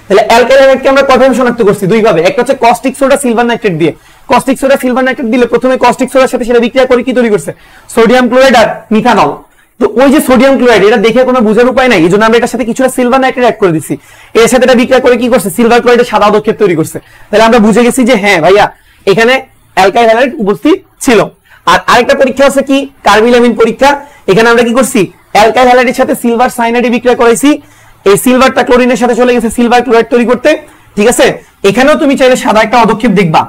S1: তাহলে অ্যালকাইল হ্যালাইডকে আমরা কতভাবে শনাক্ত করছি? দুই ভাবে। একটা হচ্ছে কস্টিক সোডা সিলভার নাইট্রেট দিয়ে। কস্টিক সোডা সিলভার নাইট্রেট দিলে প্রথমে কস্টিক সোডার সাথে সেটা বিক্রিয়া করে কি তৈরি করছে? সোডিয়াম ক্লোরাইড আর মিথানল। তো ওই যে সোডিয়াম ক্লোরাইড, এটা দেখে কোনো বোঝার উপায় নাই, এই জন্য আমরা এটার সাথে কিছুটা সিলভার নাইট্রেট অ্যাড করে দিচ্ছি। এর সাথে এটা বিক্রিয়া করে কি করছে? সিলভার ক্লোরাইডের সাদা অদক্ষেপ তৈরি করছে। তাহলে আমরা বুঝে গেছি যে হ্যাঁ ভাইয়া, এখানে অ্যালকাইল হ্যালাইড উপস্থিত ছিল। আর আরেকটা পরীক্ষা আছে কি? কার্বিল অ্যামিন পরীক্ষা। এখানে আমরা কি করছি? অ্যালকাইল হ্যালাইডের সাথে সিলভার সায়ানাইডে বিক্রিয়া করাইছি। এই সিলভারটা ক্লোরিনের সাথে চলে গেছে সিলভার ক্লোরাইড তৈরি করতে, ঠিক আছে। এখানেও তুমি চাইলে সাদা একটা অদক্ষেপ দেখবা।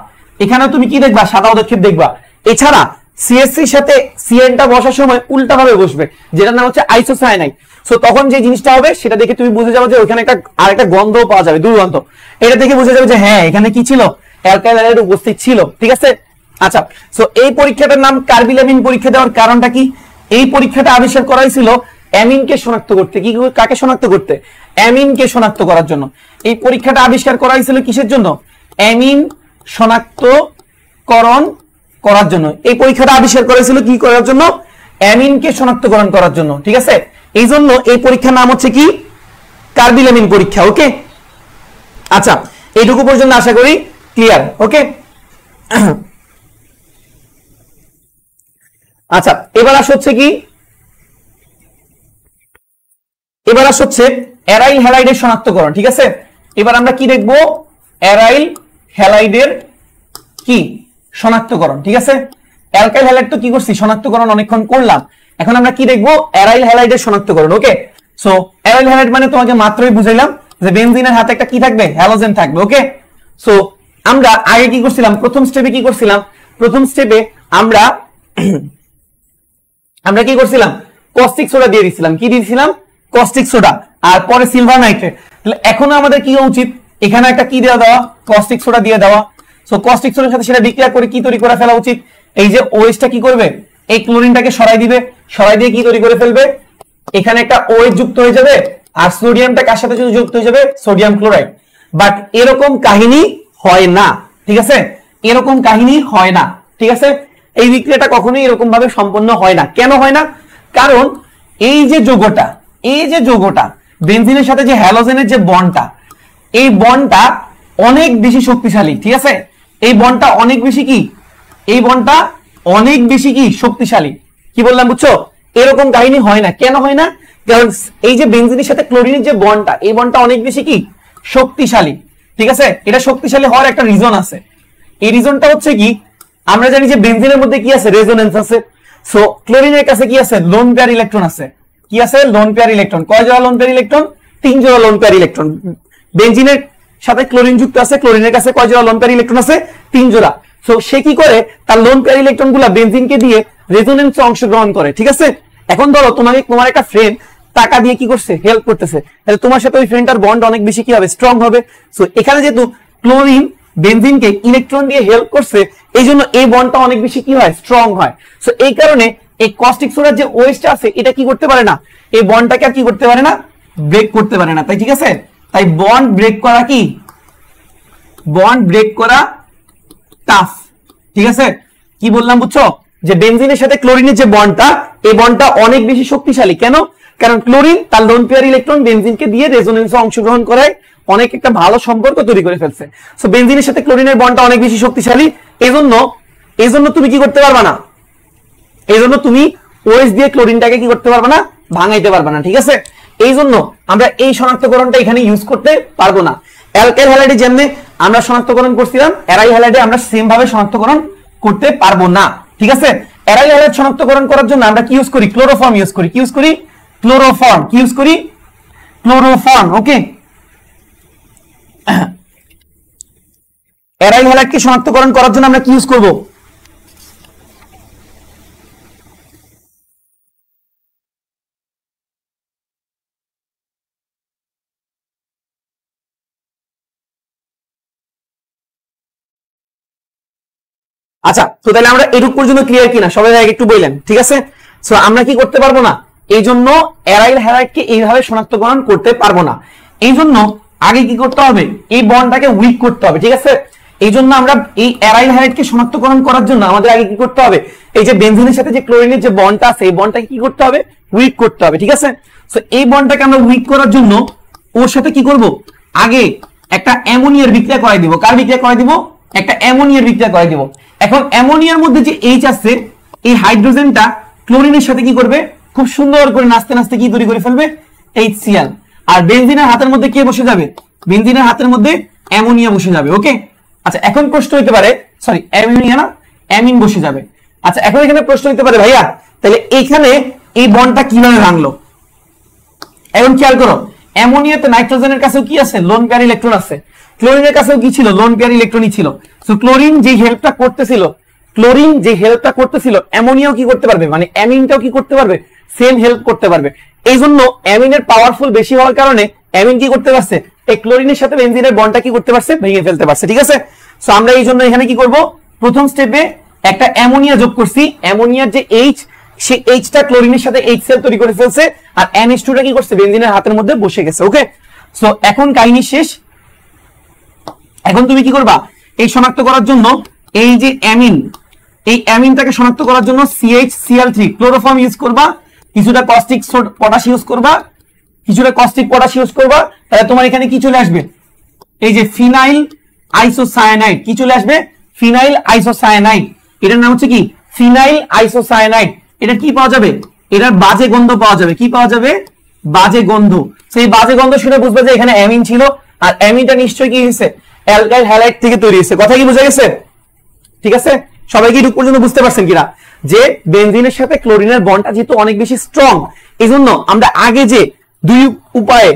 S1: এখানে তুমি কি দেখবা, সাদা পদক্ষেপ দেখবা। এছাড়া সিএসসি সাথে সিএনটা বসার সময় উল্টা ভাবে বসবে, যেটার নাম হচ্ছে আইসোসায়ানাইড। সো তখন যে জিনিসটা হবে সেটা দেখে তুমি বুঝে যাবে যে ওখানে একটা আরেকটা গন্ধও পাওয়া যাবে, দুর্গন্ধ। এটা দেখে বুঝে যাবে যে হ্যাঁ এখানে কি ছিল, অ্যালকাইল হ্যালাইড উপস্থিত ছিল, ঠিক আছে। আচ্ছা, সো এই পরীক্ষাটার নাম কার্বিলামিন পরীক্ষা দেওয়ার কারণটা কি? এই পরীক্ষাটা আবিষ্কার করা হয়েছিল অ্যামিনকে শনাক্ত করতে। কি কাকে শনাক্ত করতে? অ্যামিনকে শনাক্ত করার জন্য। এই পরীক্ষাটা আবিষ্কার করা হয়েছিল কিসের জন্য? অ্যামিন শনাক্তকরণ করার জন্য। এই পরীক্ষাটা আবিষ্কার করা হয়েছিল কি করার জন্য? অ্যামিনকে শনাক্তকরণ করার জন্য, ঠিক আছে। এই জন্য এই পরীক্ষার নাম হচ্ছে কি? কার্বিলামিন পরীক্ষা। ওকে, আচ্ছা এইটুকু পর্যন্ত আশা করি ক্লিয়ার। ওকে, আচ্ছা এবার আসছে কি, এবার আসছে অ্যারাইল হ্যালাইডের শনাক্তকরণ, ঠিক আছে। এবার আমরা কি দেখবো? অ্যারাইল হ্যালাইডের কি শনাক্তকরণ, ঠিক আছে। অ্যালকাইল হ্যালাইড তো কি করছি, শনাক্তকরণ অনেকক্ষণ করলাম। এখন আমরা কি দেখবো? অ্যারাইল হ্যালাইডের শনাক্তকরণ। ওকে, সো অ্যারাইল হ্যালাইড মানে তোমাকে মাত্রই বুঝাইলাম যে বেনজিনের হাতে একটা কি থাকবে, হ্যালোজেন থাকবে। ওকে, সো আমরা আগে কি করছিলাম, প্রথম স্টেপে কি করছিলাম? প্রথম স্টেপে আমরা কি করছিলাম? কস্টিক সোডা দিয়ে দিছিলাম। কি দিয়েছিলাম? কস্টিক সোডা, আর পরে সিলভার নাইট্রেট। তাহলে এখন আমাদের কি উচিত? এখানে একটা কি দেওয়া, কস্টিক সোডা দিয়ে দেওয়া। সো কস্টিক সোডার সাথে সেটা বিক্রিয়া করে কি তৈরি করে ফেলা উচিত? এই যে ওএইচটা কি করবে, এই ক্লোরিনটাকে সরাই দিবে, সরাই দিয়ে কি তৈরি করে ফেলবে? এখানে একটা ওএইচ যুক্ত হয়ে যাবে, আর সোডিয়ামটা কার সাথে যুক্ত হয়ে যাবে? Sodium chloride. বাট এরকম কাহিনী হয় না, ঠিক আছে। এরকম কাহিনী হয় না, ঠিক আছে। এই বিক্রিয়াটা কখনোই এরকম ভাবে সম্পন্ন হয় না। কেন হয় না? কারণ এই যে যৌগটা বেনজিনের সাথে যে হ্যালোজেনের যে বন্ডটা, এই বন্ডটা অনেক বেশি শক্তিশালী, ঠিক আছে। এই বন্ডটা অনেক বেশি কি, এই বন্ডটা অনেক বেশি কি শক্তিশালী। কি বললাম বুঝছো? এরকম কাহিনী হয় না। কেন হয় না? কারণ এই যে বেনজিনের সাথে ক্লোরিনের যে বন্ডটা, এই বন্ডটা অনেক বেশি কি শক্তিশালী, ঠিক আছে। এটা শক্তিশালী হওয়ার একটা রিজন আছে। এই রিজনটা হচ্ছে কি, আমরা জানি যে বেনজিনের মধ্যে কি আছে, রেজোনেন্স আছে। সো ক্লোরিনের কাছে কি আছে, লোন পেয়ার ইলেকট্রন আছে। কি আছে? Lone pair electron. কয় জোড়া লোন পেয়ার ইলেকট্রন? 3 জোড়া লোন পেয়ার ইলেকট্রন। বেনজিনের সাথে ক্লোরিন যুক্ত আছে, ক্লোরিনের কাছে কয় জোড়া লোন পেয়ার ইলেকট্রন আছে? 3 জোড়া। সো সে কি করে, তার লোন পেয়ার ইলেকট্রন গুলা বেনজিনকে দিয়ে রেজোনেন্সে অংশগ্রহণ করে, ঠিক আছে। এখন ধরো তোমার একটা ফ্রেন্ড টাকা দিয়ে কি করছে, হেল্প করতেছে, তাহলে তোমার সাথে ওই ফ্রেন্ডটার বন্ড অনেক বেশি কি হবে, স্ট্রং হবে। সো এখানে যেহেতু ক্লোরিন বেনজিনকে ইলেকট্রন দিয়ে হেল্প করছে, এই জন্য এই বন্ডটা অনেক বেশি কি হয়, স্ট্রং হয়। সো এই কারণে এই কস্টিক সোডার যে ওএইচটা আছে, এটা কি করতে পারে না, এই বন্ডটাকে আর কি করতে পারে না, ব্রেক করতে পারে না। তাই ঠিক আছে, তাই বন্ড ব্রেক করা কি, বন্ড ব্রেক করা টাফ, ঠিক আছে। কি বললাম বুঝছো, যে বেনজিনের সাথে ক্লোরিনের যে বন্ডটা, এই বন্ডটা অনেক বেশি শক্তিশালী। কেন? কারণ ক্লোরিন তার লোন পেয়ার ইলেকট্রন বেনজিনকে দিয়ে রেজোনেন্সে অংশগ্রহণ করে অনেক একটা ভালো সম্পর্ক তৈরি করে ফেলছে। সো বেনজিনের সাথে ক্লোরিনের বন্ডটা অনেক বেশি শক্তিশালী, এজন্য তুমি কি করতে পারবা না, এজন্য তুমি ওএইচ দিয়ে ক্লোরিনটাকে কি করতে পারবে না, ভাঙাইতে পারবে না, ঠিক আছে। এই জন্য আমরা এই শনাক্তকরণটা এখানে ইউজ করতে পারবো না। অ্যালকাইল হ্যালাইডে যেমনি আমরা শনাক্তকরণ করছিলাম, অ্যারাইল হ্যালাইডে আমরা সেম ভাবে শনাক্তকরণ করতে পারবো না, ঠিক আছে। অ্যারাইল হ্যালাইড শনাক্তকরণ করার জন্য আমরা কি ইউজ করি, ক্লোরোফর্ম ইউজ করি। কি ইউজ করি? ক্লোরোফর্ম। কি ইউজ করি? ক্লোরোফর্ম। ওকে, অ্যারাইল হ্যালাইডকে শনাক্তকরণ করার জন্য আমরা কি ইউজ করব, আচ্ছা। তো তাহলে আমরা এটুক পর্যন্ত ক্লিয়ার কিনা, সবাই একটু বললেন, ঠিক আছে। সো আমরা কি করতে পারবো না, এই জন্য অ্যারাইল হ্যালাইডকে এইভাবে শনাক্তকরণ করতে পারবো না। এই জন্য আগে কি করতে হবে, এই বন্ডটাকে উইক করতে হবে, ঠিক আছে। এই জন্য আমরা এই অ্যারাইল হ্যালাইডকে শনাক্তকরণ করার জন্য আমাদের আগে কি করতে হবে, এই যে বেনজিনের সাথে যে ক্লোরিনের যে বন্ডটা আছে, এই বন্ডটাকে কি করতে হবে, উইক করতে হবে, ঠিক আছে। সো এই বন্ডটাকে আমরা উইক করার জন্য ওর সাথে কি করব, আগে একটা অ্যামোনিয়ার বিক্রিয়া করাই দিব। কার বিক্রিয়া করাই দিব? একটা অ্যামোনিয়ার বিক্রিয়া করাই দিব। এখন অ্যামোনিয়ার মধ্যে যে এইচ আছে, এই হাইড্রোজেনটা ক্লোরিনের সাথে কি করবে, খুব সুন্দর করে নাচতে নাচতে কি তৈরি করে ফেলবে, HCl। আর বেনজিনের হাতের মধ্যে কে বসে যাবে, বেনজিনের হাতের মধ্যে অ্যামোনিয়া বসে যাবে। ওকে, আচ্ছা এখন প্রশ্ন হইতে পারে, সরি অ্যামোনিয়া না, অ্যামিন বসে যাবে। আচ্ছা এখন এখানে প্রশ্ন হইতে পারে, ভাইয়া তাহলে এখানে এই বন্ডটা কিভাবে ভাঙলো। এখন খেয়াল করো, অ্যামোনিয়াতে নাইট্রোজেনের কাছেও কি আছে, লোন পেয়ার ইলেকট্রন আছে। ক্লোরিনের কাছেও কি ছিল, লোন পেয়ার ইলেকট্রনই ছিল। সো ক্লোরিন যে হেল্পটা করতেছিল, অ্যামোনিয়াও কি করতে পারবে, মানে অ্যামিনটাও কি করতে পারবে, সেম হেল্প করতে পারবে। এই জন্য অ্যামিনের পাওয়ারফুল বেশি হওয়ার কারণে অ্যামিন কি করতে পারছে, এই ক্লোরিনের সাথে বেনজিনের বন্ডটা কি করতে পারছে, ভেঙে ফেলতে পারছে। ঠিক আছে, সো আমরা এই জন্য এখানে কি করব, প্রথম স্টেপে একটা অ্যামোনিয়া যোগ করছি, অ্যামোনিয়ার যে এইচ, সেই এইচটা ক্লোরিনের সাথে এইচ সেল তৈরি করে ফেলছে, আর NH2টা কি করছে, বেনজিনের হাতের মধ্যে বসে গেছে। ওকে, সো এখন কাহিনী শেষ। এখন তুমি কি করবা, এই শনাক্ত করার জন্য এই যে অ্যামিন, এই অ্যামিনটাকে শনাক্ত করার জন্য CHCl3 ক্লোরোফর্ম ইউজ করবা, কিছুটা কস্টিক পটাশ ইউজ করবা, তাহলে তোমার এখানে কি চলে আসবে, এই যে ফিনাইল আইসোসায়ানাইড। কি চলে আসবে, ফিনাইল আইসোসায়ানাইড। এটার নাম হচ্ছে কি, ফিনাইল আইসোসায়ানাইড। এটা কি পাওয়া যাবে, এটার বাজে গন্ধ পাওয়া যাবে। কি পাওয়া যাবে, বাজে গন্ধ। সেই বাজে গন্ধ শুনে বুঝবে যে এখানে অ্যামিন ছিল, আর অ্যামিনটা নিশ্চয়ই কি হয়েছে, অ্যালকাইল হ্যালাইড থেকে তৈরি হয়েছে। কথা কি বুঝা গেছে? ঠিক আছে, সবাই কি এটুকু পর্যন্ত বুঝতে পারছেন কিনা, যে বেনজিনের সাথে ক্লোরিনের বন্ডটা যেহেতু অনেক বেশি স্ট্রং, এই জন্য আমরা আগে যে দুই উপায়ে,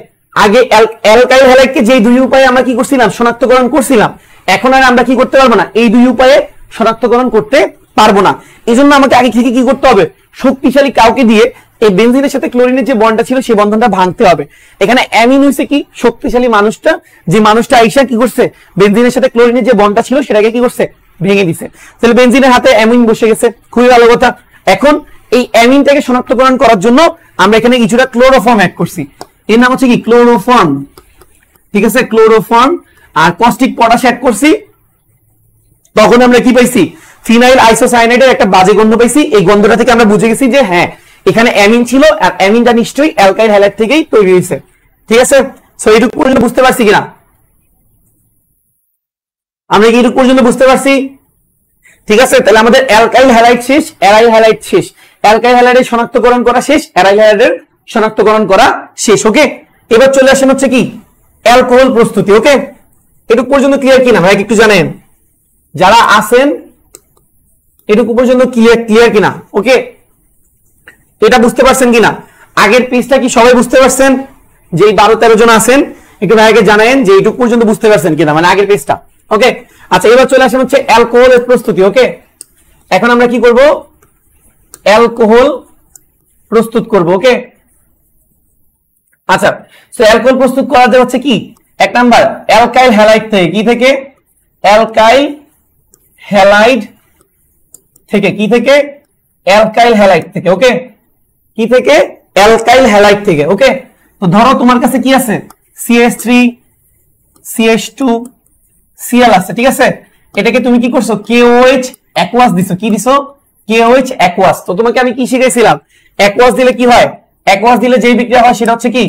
S1: আগে অ্যালকাইল হ্যালাইডকে যে দুই উপায়ে আমরা কি করছিলাম, শনাক্তকরণ করছিলাম, এখন আর আমরা কি করতে পারবো না, এই দুই উপায়ে শনাক্তকরণ করতে পারবো না। এই জন্য আমাকে আগে থেকে কি করতে হবে, শক্তিশালী কাউকে দিয়ে এই বেনজিনের সাথে ক্লোরিনের যে বন্ডটা ছিল সেই বন্ধনটা ভাঙতে হবে। এখানে অ্যামিন হইছে কি, শক্তিশালী মানুষটা, যে মানুষটা আইসা কি করছে, বেনজিনের সাথে ক্লোরিনের যে বন্ডটা ছিল সেটাকে কি করছে, ভেঙে দিছে। তাহলে বেনজিনের হাতে অ্যামিন বসে গেছে, খুবই ভালো কথা। এখন এই অ্যামিনটাকে শনাক্তকরণ করার জন্য আমরা এখানে কিছুটা ক্লোরোফর্ম অ্যাড করছি, এর নাম হচ্ছে কি, ক্লোরোফর্ম। ঠিক আছে, ক্লোরোফর্ম আর কস্টিক পটাশ অ্যাড করছি, তখন আমরা কি পাইছি, ফিনাইল আইসোসায়ানাইডের একটা বাজে গন্ধ পাইছি। এই গন্ধটা থেকে আমরা বুঝে গেছি যে হ্যাঁ, এখানে অ্যামিন ছিল, আর অ্যামিনটা নিশ্চয়ই অ্যালকাইল হ্যালাইড থেকেই তৈরি হয়েছে। ঠিক আছে, সো এইটুকু পর্যন্ত বুঝতে পারছি কিনা, আমরা কি এইটুকু পর্যন্ত বুঝতে পারছি? ঠিক আছে, তাহলে আমাদের অ্যালকাইল হ্যালাইড শেষ, অ্যারাইল হ্যালাইড শেষ, অ্যালকাইল হ্যালাইডের শনাক্তকরণ করা শেষ, অ্যারাইল হ্যালাইডের শনাক্তকরণ করা শেষ। ওকে, এবার চলে আসেন হচ্ছে কি, অ্যালকোহল প্রস্তুতি। ওকে, এটুকু পর্যন্ত ক্লিয়ার কিনা ভাই, একটু জানেন যারা আছেন, এটুকু পর্যন্ত ক্লিয়ার কিনা? ওকে, এটা বুঝতে পারছেন কিনা? আগের পেজটা কি সবাই বুঝতে পারছেন? যে 12-13 জন আছেন একটু ভাইকে জানায়েন যে এইটুকু পর্যন্ত বুঝতে পারছেন কিনা, মানে আগের পেজটা। ওকে, আচ্ছা, এবার চলে আসেন হচ্ছে অ্যালকোহলের প্রস্তুতি। ওকে, এখন আমরা কি করব, অ্যালকোহল প্রস্তুত করব। ওকে, আচ্ছা, তো অ্যালকোহল প্রস্তুত করা যায় হচ্ছে কি, এক নাম্বার অ্যালকাইল হ্যালাইড থেকে। কি থেকে, অ্যালকাইল হ্যালাইড থেকে। কি থেকে, অ্যালকাইল হ্যালাইড থেকে। ওকে, কি থেকে, অ্যালকাইল হ্যালাইড থেকে। ওকে, তো ধরো তোমার কাছে কি আছে, CH3 CH2 Cl আছে। ঠিক আছে, এটাকে তুমি কি করছো, KOH অ্যাকুয়াস দিছো। কি দিছো, KOH অ্যাকুয়াস। তো তোমাকে আমি কি শিখাইছিলাম, অ্যাকুয়াস দিলে কি হয়, অ্যাকুয়াস দিলে যেই বিক্রিয়া হয় সেটা হচ্ছে কি,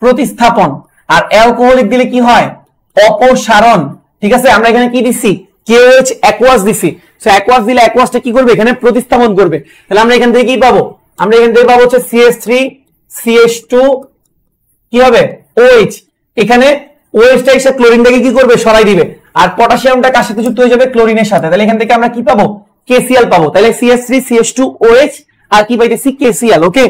S1: প্রতিস্থাপন। আর অ্যালকোহলিক দিলে কি হয়, অপসারণ। ঠিক আছে, আমরা এখানে কি দিচ্ছি, KOH অ্যাকুয়াস দিছি। সো অ্যাকুয়াস দিলে অ্যাকুয়াসটা কি করবে, এখানে প্রতিস্থাপন করবে। তাহলে আমরা এখান থেকে কি পাবো, আমরা এখান থেকে পাবো হচ্ছে CH3 CH2 কি হবে, OH। এখানে OH-টা এসে ক্লোরিনটাকে কি করবে, সরাই দিবে, আর পটাশিয়ামটা কার সাথে যুক্ত হয়ে যাবে, ক্লোরিনের সাথে। তাহলে এখান থেকে আমরা কি পাবো, KCl পাবো। তাহলে CH3 CH2 OH আর কি পাইতেছি, KCl। ওকে,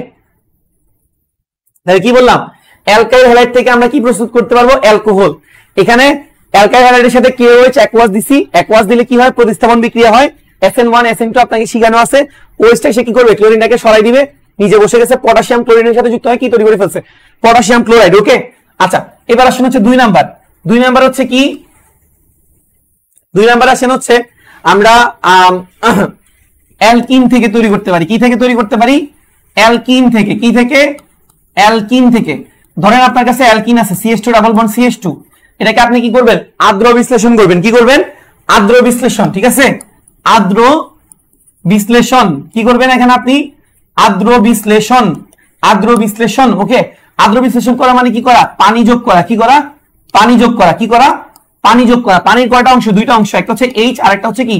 S1: তাহলে কি বললাম, অ্যালকাইল হ্যালাইড থেকে আমরা কি প্রস্তুত করতে পারবো, অ্যালকোহল। এখানে অ্যালকাইল হ্যালাইডের সাথে KOH অ্যাকুয়াস দিছি, অ্যাকুয়াস দিলে কি হয়, প্রতিস্থাপন বিক্রিয়া হয়। SN1 SN2 আপনাকে শিখানো আছে। OH-টা এসে কি করবে, ক্লোরিনটাকে সরাই দিবে, নিজে বসে গেছে, পটাশিয়াম ক্লোরিনের সাথে যুক্ত হয়, কি তৈরি করে ফেলছে, পটাশিয়াম ক্লোরাইড। ওকে, আচ্ছা, এবার আসেন হচ্ছে 2 নাম্বার। 2 নাম্বার হচ্ছে কি, 2 নাম্বার আসেন হচ্ছে আমরা অ্যালকিন থেকে তৈরি করতে পারি। কি থেকে তৈরি করতে পারি, অ্যালকিন থেকে। কি থেকে, অ্যালকিন থেকে। ধরেন আপনার কাছে অ্যালকিন আছে, CH2 ডাবল বন্ড CH2, এটাকে আপনি কি করবেন, আদ্র বিশ্লেষণ করবেন। কি করবেন, আদ্র বিশ্লেষণ। ঠিক আছে, আদ্র বিশ্লেষণ কি করবেন এখানে আপনি, আদ্র বিশ্লেষণ, আদ্র বিশ্লেষণ। ওকে, আদ্র বিশ্লেষণ করা মানে কি করা, পানি যোগ করা। কি করা, পানি যোগ করা। কি করা, পানি যোগ করা। পানির কয়টা অংশ, 2টা অংশ, একটা হচ্ছে H আর একটা হচ্ছে কি,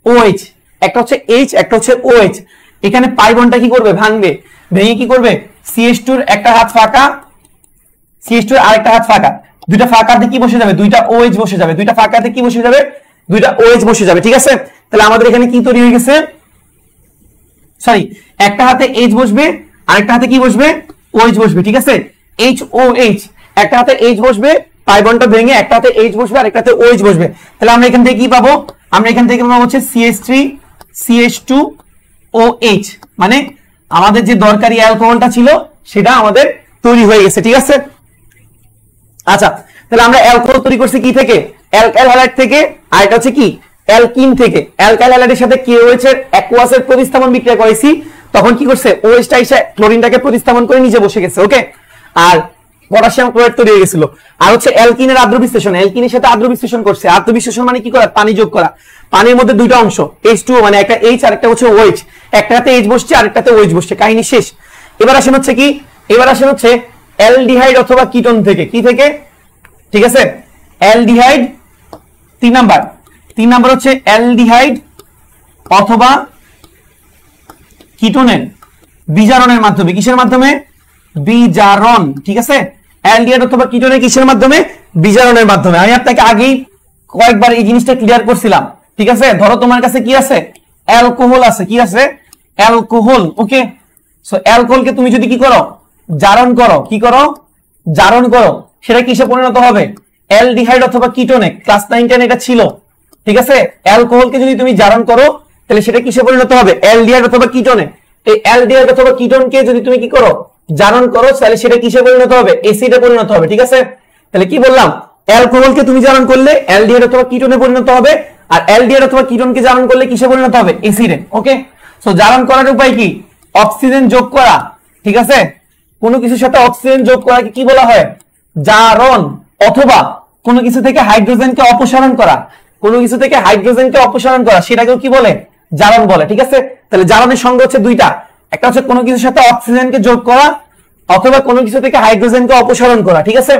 S1: OH। একটা হচ্ছে H, একটা হচ্ছে OH। এখানে পাই বন্ডটা কি করবে, ভাঙবে, ভেঙে কি করবে, CH2 এর একটা হাত ফাঁকা, CH2 এর আরেকটা হাত ফাঁকা, দুইটা ফাঁকাতে কি বসে যাবে, দুইটা OH বসে যাবে। দুইটা ফাঁকাতে কি বসে যাবে, দুইটা OH বসে যাবে। ঠিক আছে, তাহলে আমাদের এখানে কি তৈরি হয়ে গেছে, সরি, একটা হাতে H বসবে, আরেকটা হাতে কি বসবে, OH বসবে। ঠিক আছে, HOH, একটা হাতে H বসবে, পাই বন্ডটা ভেঙে একটাতে H বসবে আর একটাতে OH বসবে। তাহলে আমরা এখান থেকে কি পাবো? আমরা এখান থেকে পাবো হচ্ছে CH3 CH2OH, মানে আমাদের যে দরকারি অ্যালকোহলটা ছিল সেটা আমাদের তৈরি হয়ে গেছে। ঠিক আছে, আচ্ছা তাহলে আমরা অ্যালকোহল তৈরি করছি কি থেকে? অ্যালকাইল হ্যালাইড থেকে, আর এটা হচ্ছে কি অ্যালকিন থেকে। অ্যালকাইল হ্যালাইডের সাথে KOH এর অ্যাকুয়াসের প্রতিস্থাপন বিক্রিয়া করেছি, তখন কি করছে OH টা এসে ক্লোরিনটাকে প্রতিস্থাপন করে নিচে বসে গেছে। ওকে, আর পটাশিয়াম ক্লোরাইড তৈরি হয়ে গেছিল। আর হচ্ছে অ্যালকিনের আদ্র বিশ্লেষণ, অ্যালকিনের সাথে আদ্র বিশ্লেষণ করছে। আদ্র বিশ্লেষণ মানে কি করা? পানি যোগ করা। পানির মধ্যে দুইটা অংশ H2O, মানে একটা H আর একটা হচ্ছে OH, একটাতে H বসছে আর একটাতে OH বসছে, কাহিনী শেষ। এবার আসেন হচ্ছে কি, এবার আসেন হচ্ছে অ্যালডিহাইড অথবা কিটোন থেকে। কি থেকে? ঠিক আছে, অ্যালডিহাইড 3 নাম্বার হচ্ছে অ্যালডিহাইড অথবা কিটোনের বিজারণের মাধ্যমে। কিসের মাধ্যমে? বিজারণ। ঠিক আছে, অ্যালডিহাইড অথবা কিটোনের কিসের মাধ্যমে? বিজারণের মাধ্যমে। আমি আপনাকে আগেই কয়েকবার এই জিনিসটা ক্লিয়ার করছিলাম। ঠিক আছে, ধরো তোমার কাছে কি আছে? অ্যালকোহল আছে। কি আছে? অ্যালকোহল। ওকে, সো অ্যালকোহলকে তুমি যদি কি করো? জারণ করো। কি করো? জারণ করো। সেটা কিসে পরিণত হবে? অ্যালডিহাইড অথবা কিটোনে। ক্লাস 9-10 এটা ছিল। ঠিক আছে, অ্যালকোহলকে যদি তুমি জারণ করো তাহলে সেটা কিসে পরিণত হবে? অ্যালডিহাইড অথবা কিটোনে। এই অ্যালডিহাইড অথবা কিটোনকে যদি তুমি কি করো? জারণ করো, তাহলে সেটা কিসে পরিণত হবে? অ্যাসিডে পরিণত হবে। ঠিক আছে, তাহলে কি বললাম? অ্যালকোহলকে তুমি জারণ করলে অ্যালডিহাইড অথবা কিটোনে পরিণত হবে, আর অ্যালডিহাইড অথবা কিটোনকে জারণ করলে কিসে পরিণত হবে? অ্যাসিডে। ওকে, সো জারণ করার উপায় কি? অক্সিজেন যোগ করা। ঠিক আছে, কোনো কিছুর সাথে অক্সিজেন যোগ করাকে কি বলা হয়? জারণ। অথবা কোনো কিছু থেকে হাইড্রোজেনকে অপসারণ করা, কোনো কিছু থেকে হাইড্রোজেনকে অপসারণ করা, সেটাকেও কি বলে? জারণ বলে। ঠিক আছে, তাহলে জারণের সংজ্ঞা হচ্ছে দুইটা, একটা হচ্ছে কোনো কিছুর সাথে অক্সিজেনকে যোগ করা, অথবা কোনো কিছু থেকে হাইড্রোজেনকে অপসারণ করা। ঠিক আছে,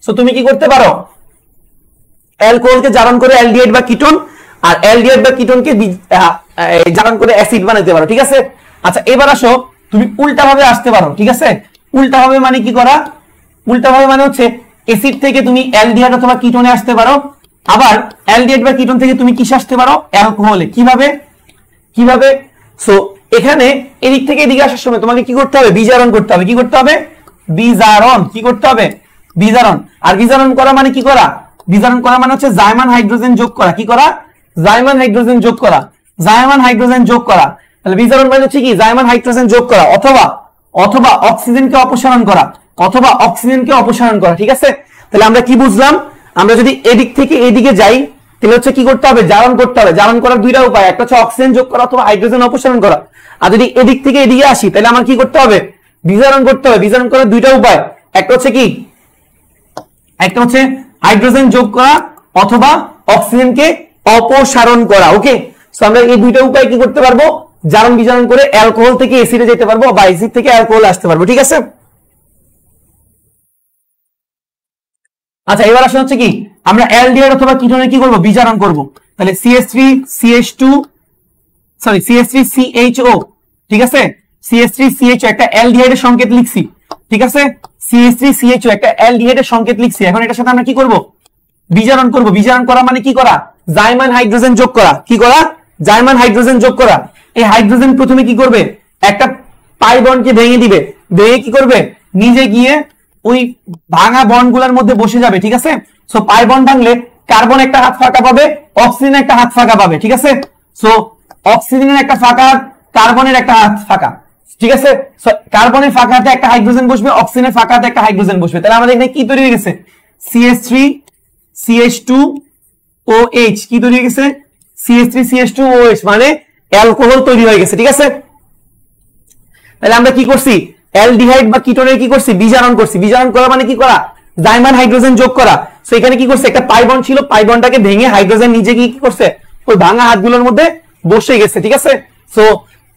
S1: সো তুমি কি করতে পারো? অ্যালকোহলকে জারণ করে অ্যালডিহাইড বা কিটোন, আর অ্যালডিহাইড বা কিটোনকে জারণ করে অ্যাসিড বানাতে পারো। ঠিক আছে, আচ্ছা এবার আসো তুমি উল্টা ভাবে আসতে পারো। ঠিক আছে, উল্টা ভাবে মানে কি করা? উল্টা ভাবে মানে হচ্ছে অ্যাসিড থেকে তুমি অ্যালডিহাইড অথবা কিটোনে আসতে পারো, আবার অ্যালডিহাইড বা কিটোন থেকে তুমি কিসে আসতে পারো? অ্যালকোহলে। কিভাবে? কিভাবে? সো এখানে এদিক থেকে এদিকে আসার সময় তোমাকে কি করতে হবে? বিজারণ করতে হবে। কি করতে হবে? বিজারণ। কি করতে হবে? বিজারণ। আর বিজারণ করা মানে কি করা? বিজারণ করা মানে হচ্ছে জাইমান হাইড্রোজেন যোগ করা। কি করা? জাইমান হাইড্রোজেন যোগ করা। জাইমান হাইড্রোজেন যোগ করা। তাহলে বিজারণ মানে হচ্ছে কি? জাইমান হাইড্রোজেন যোগ করা, অথবা অথবা অক্সিজেনকে অপসারণ করা, অথবা অক্সিজেনকে অপসারণ করা। ঠিক আছে, তাহলে আমরা কি বুঝলাম? আমরা যদি এদিক থেকে এদিকে যাই তাহলে হচ্ছে কি করতে হবে? জারণ করতে হবে। জারণ করার দুইটা উপায়, একটা হচ্ছে অক্সিজেন যোগ করা অথবা হাইড্রোজেন অপসারণ করা। আর যদি এদিক থেকে এদিকে আসি তাহলে আমার কি করতে হবে? বিজারণ করতে হবে। বিজারণ করার দুইটা উপায়, একটা হচ্ছে কি? একটা হচ্ছে হাইড্রোজেন যোগ করা অথবা অক্সিজেনকে অপসারণ করা। ওকে, সো আমরা এই দুইটা উপায় কি করতে পারবো? জারণ বিজারণ করে অ্যালকোহল থেকে অ্যাসিডে যেতে পারবো, বা অ্যাসিড থেকে অ্যালকোহলে আসতে পারবো। ঠিক আছে, আচ্ছা এবার আসলে হচ্ছে কি? আমরা অ্যালডিহাইড অথবা কিটোনে কি করব? বিজারণ করব। তাহলে CH3CHO, ঠিক আছে, CH3CHO একটা অ্যালডিহাইডের সংকেত লিখছি। ঠিক আছে, CH3CHO একটা অ্যালডিহাইডের সংকেত লিখছি। এখন এটার সাথে আমরা কি করব? বিজারণ করব। বিজারণ করা মানে কি করা? জাইমান হাইড্রোজেন যোগ করা। কি করা? জাইমান হাইড্রোজেন যোগ করা। এই হাইড্রোজেন প্রথমে কি করবে? একটা পাই বন্ডকে ভেঙে দিবে, ভেঙে কি করবে? নিজে গিয়ে ওই ভাঙা বন্ডগুলোর মধ্যে বসে যাবে। ঠিক আছে, সো পাই বন্ড ভাঙলে কার্বন একটা হাত ফাঁকা পাবে, অক্সিজেন একটা হাত ফাঁকা পাবে। ঠিক আছে, সো অক্সিজেনের একটা ফাঁকা, কার্বনের একটা হাত ফাঁকা। ঠিক আছে, সো কার্বনের ফাঁকা হাতে একটা হাইড্রোজেন বসবে, অক্সিজেনের ফাঁকা হাতে একটা হাইড্রোজেন বসবে। তাহলে আমাদের এখানে কি তৈরি হয়ে গেছে? CH3CH2OH। কি তৈরি হয়ে গেছে? CH3CH2OH, মানে অ্যালকোহল তৈরি হয়ে গেছে। ঠিক আছে, তাহলে আমরা কি করছি? অ্যালডিহাইড বা কিটোনের কি করছি? বিজারণ করছি। বিজারণ করা মানে কি করা? জাইমান হাইড্রোজেন যোগ করা। সো এখানে কি করছে? একটা পাই বন্ড ছিল, পাই বন্ডটাকে ভেঙে হাইড্রোজেন নিজে গিয়ে কি করছে? ওই ভাঙা হাতগুলোর মধ্যে বসে গেছে। ঠিক আছে, সো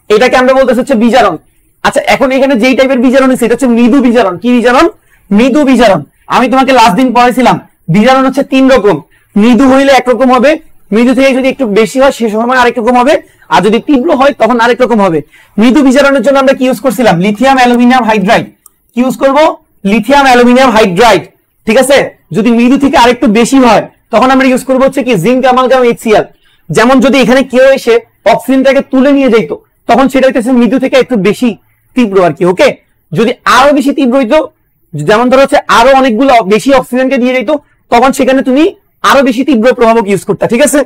S1: এটাকে আমরা বলতেছি হচ্ছে বিজারণ। আচ্ছা এখন এখানে যেই টাইপের বিজারণ আছে এটা হচ্ছে মৃদু বিজারণ। কি বিজারণ? মৃদু বিজারণ। আমি তোমাকে লাস্ট দিন পড়াইছিলাম বিজারণ হচ্ছে 3 রকম। মৃদু হইলে একরকম হবে, মৃদু থেকে যদি একটু বেশি হয় সে সময় আরেক রকম হবে, আর যদি তীব্র হয় তখন আরেক রকম হবে। মৃদু বিজারণের জন্য আমরা কি ইউজ করছিলাম? Lithium aluminium hydride. কি ইউজ করব? Lithium aluminium hydride. ঠিক আছে, যদি মৃদু থেকে আরেকটু বেশি হয় তখন আমরা ইউজ করব হচ্ছে কি? Zinc amalgam HCl। যেমন যদি এখানে কেউ এসে অক্সিজেনটাকে তুলে নিয়ে যেত তখন সেটা হচ্ছে মৃদু থেকে একটু বেশি তীব্র আর কি। ওকে, যদি আরো বেশি তীব্র হইতো যেমন ধরো হচ্ছে আরো অনেকগুলো বেশি অক্সিজেনকে দিয়ে দিত, তখন সেখানে তুমি আরো বেশি তীব্র প্রভাবক ইউজ করতে, ঠিক আছে।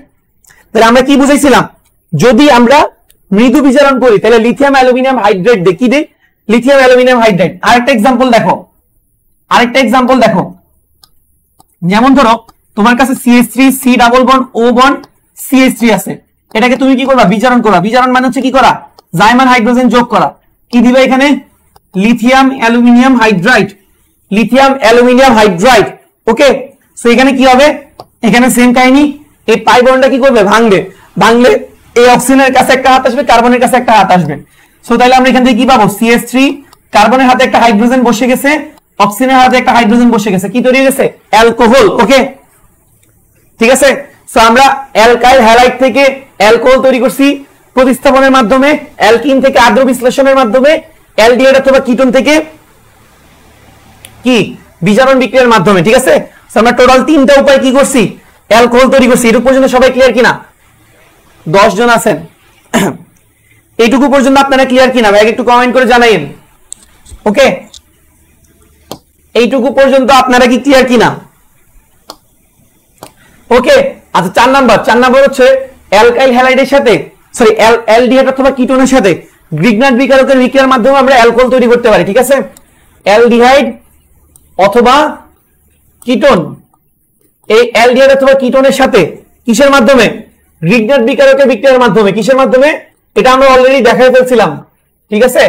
S1: তাহলে আমরা কি বুঝাইছিলাম, যদি আমরা মৃদু বিজারণ করি তাহলে লিথিয়াম অ্যালুমিনিয়াম হাইড্রাইড দেখি দে, লিথিয়াম অ্যালুমিনিয়াম হাইড্রাইড। আরেকটা এক্সাম্পল দেখো, যেমন ধরো তোমার কাছে CH3 C double bond O bond CH3 আছে, এটাকে তুমি কি করবা, বিজারণ করবা। বিজারণ মানে হচ্ছে কি করা, জাইমান হাইড্রোজেন যোগ করা। কি দিবে এখানে, lithium aluminium hydride, lithium aluminium hydride. Okay, so এখানে কি হবে, এখানে সেম কাহিনী, এই পাই বন্ডটা কি করবে, ভাঙলে এই অক্সিজেনের কাছে একটা হাত আসবে, কার্বনের কাছে একটা হাত আসবে। সো তাহলে আমরা এখান থেকে কি পাবো, CH3, কার্বনের হাতে একটা হাইড্রোজেন বসে গেছে, অক্সিজেনের হাতে একটা হাইড্রোজেন বসে গেছে, কি তৈরি হয়ে গেছে, অ্যালকোহল। ওকে, ঠিক আছে। সো আমরা অ্যালকাইল হ্যালাইড থেকে অ্যালকোহল তৈরি করছি প্রতিস্থাপনের মাধ্যমে, অ্যালকিন থেকে আদ্র বিশ্লেষণের মাধ্যমে, অ্যালডিহাইড অথবা কিটোন থেকে কি বিজারণ বিক্রিয়ার মাধ্যমে, ঠিক আছে। সো আমরা টোটাল 3টা উপায় কি করছি, অ্যালকোহল তৈরি করছি। এটুকু পর্যন্ত সবাই ক্লিয়ার কিনা, 10 জন আছেন, এইটুকু পর্যন্ত আপনারা ক্লিয়ার কিনা ভাই, একটু কমেন্ট করে জানাইন। ওকে, এইটুকু পর্যন্ত আপনারা কি ক্লিয়ার কিনা। ওকে, আচ্ছা 4 নাম্বার হচ্ছে অ্যালকাইল হ্যালাইডের সাথে অ্যালডিহাইড অথবা কিটোনের সাথে গ্রিগনাট বিকারকের বিক্রিয়ার মাধ্যমে আমরা অ্যালকোহল তৈরি করতে পারি, ঠিক আছে। অ্যালডিহাইড অথবা কিটোন, এই অ্যালডিহাইড অথবা কিটোনের সাথে কিসের মাধ্যমে, গ্রিগনাট বিকারকের বিক্রিয়ার মাধ্যমে। কিসের মাধ্যমে, এটা আমরা অলরেডি দেখাই ফেলছিলাম, ঠিক আছে,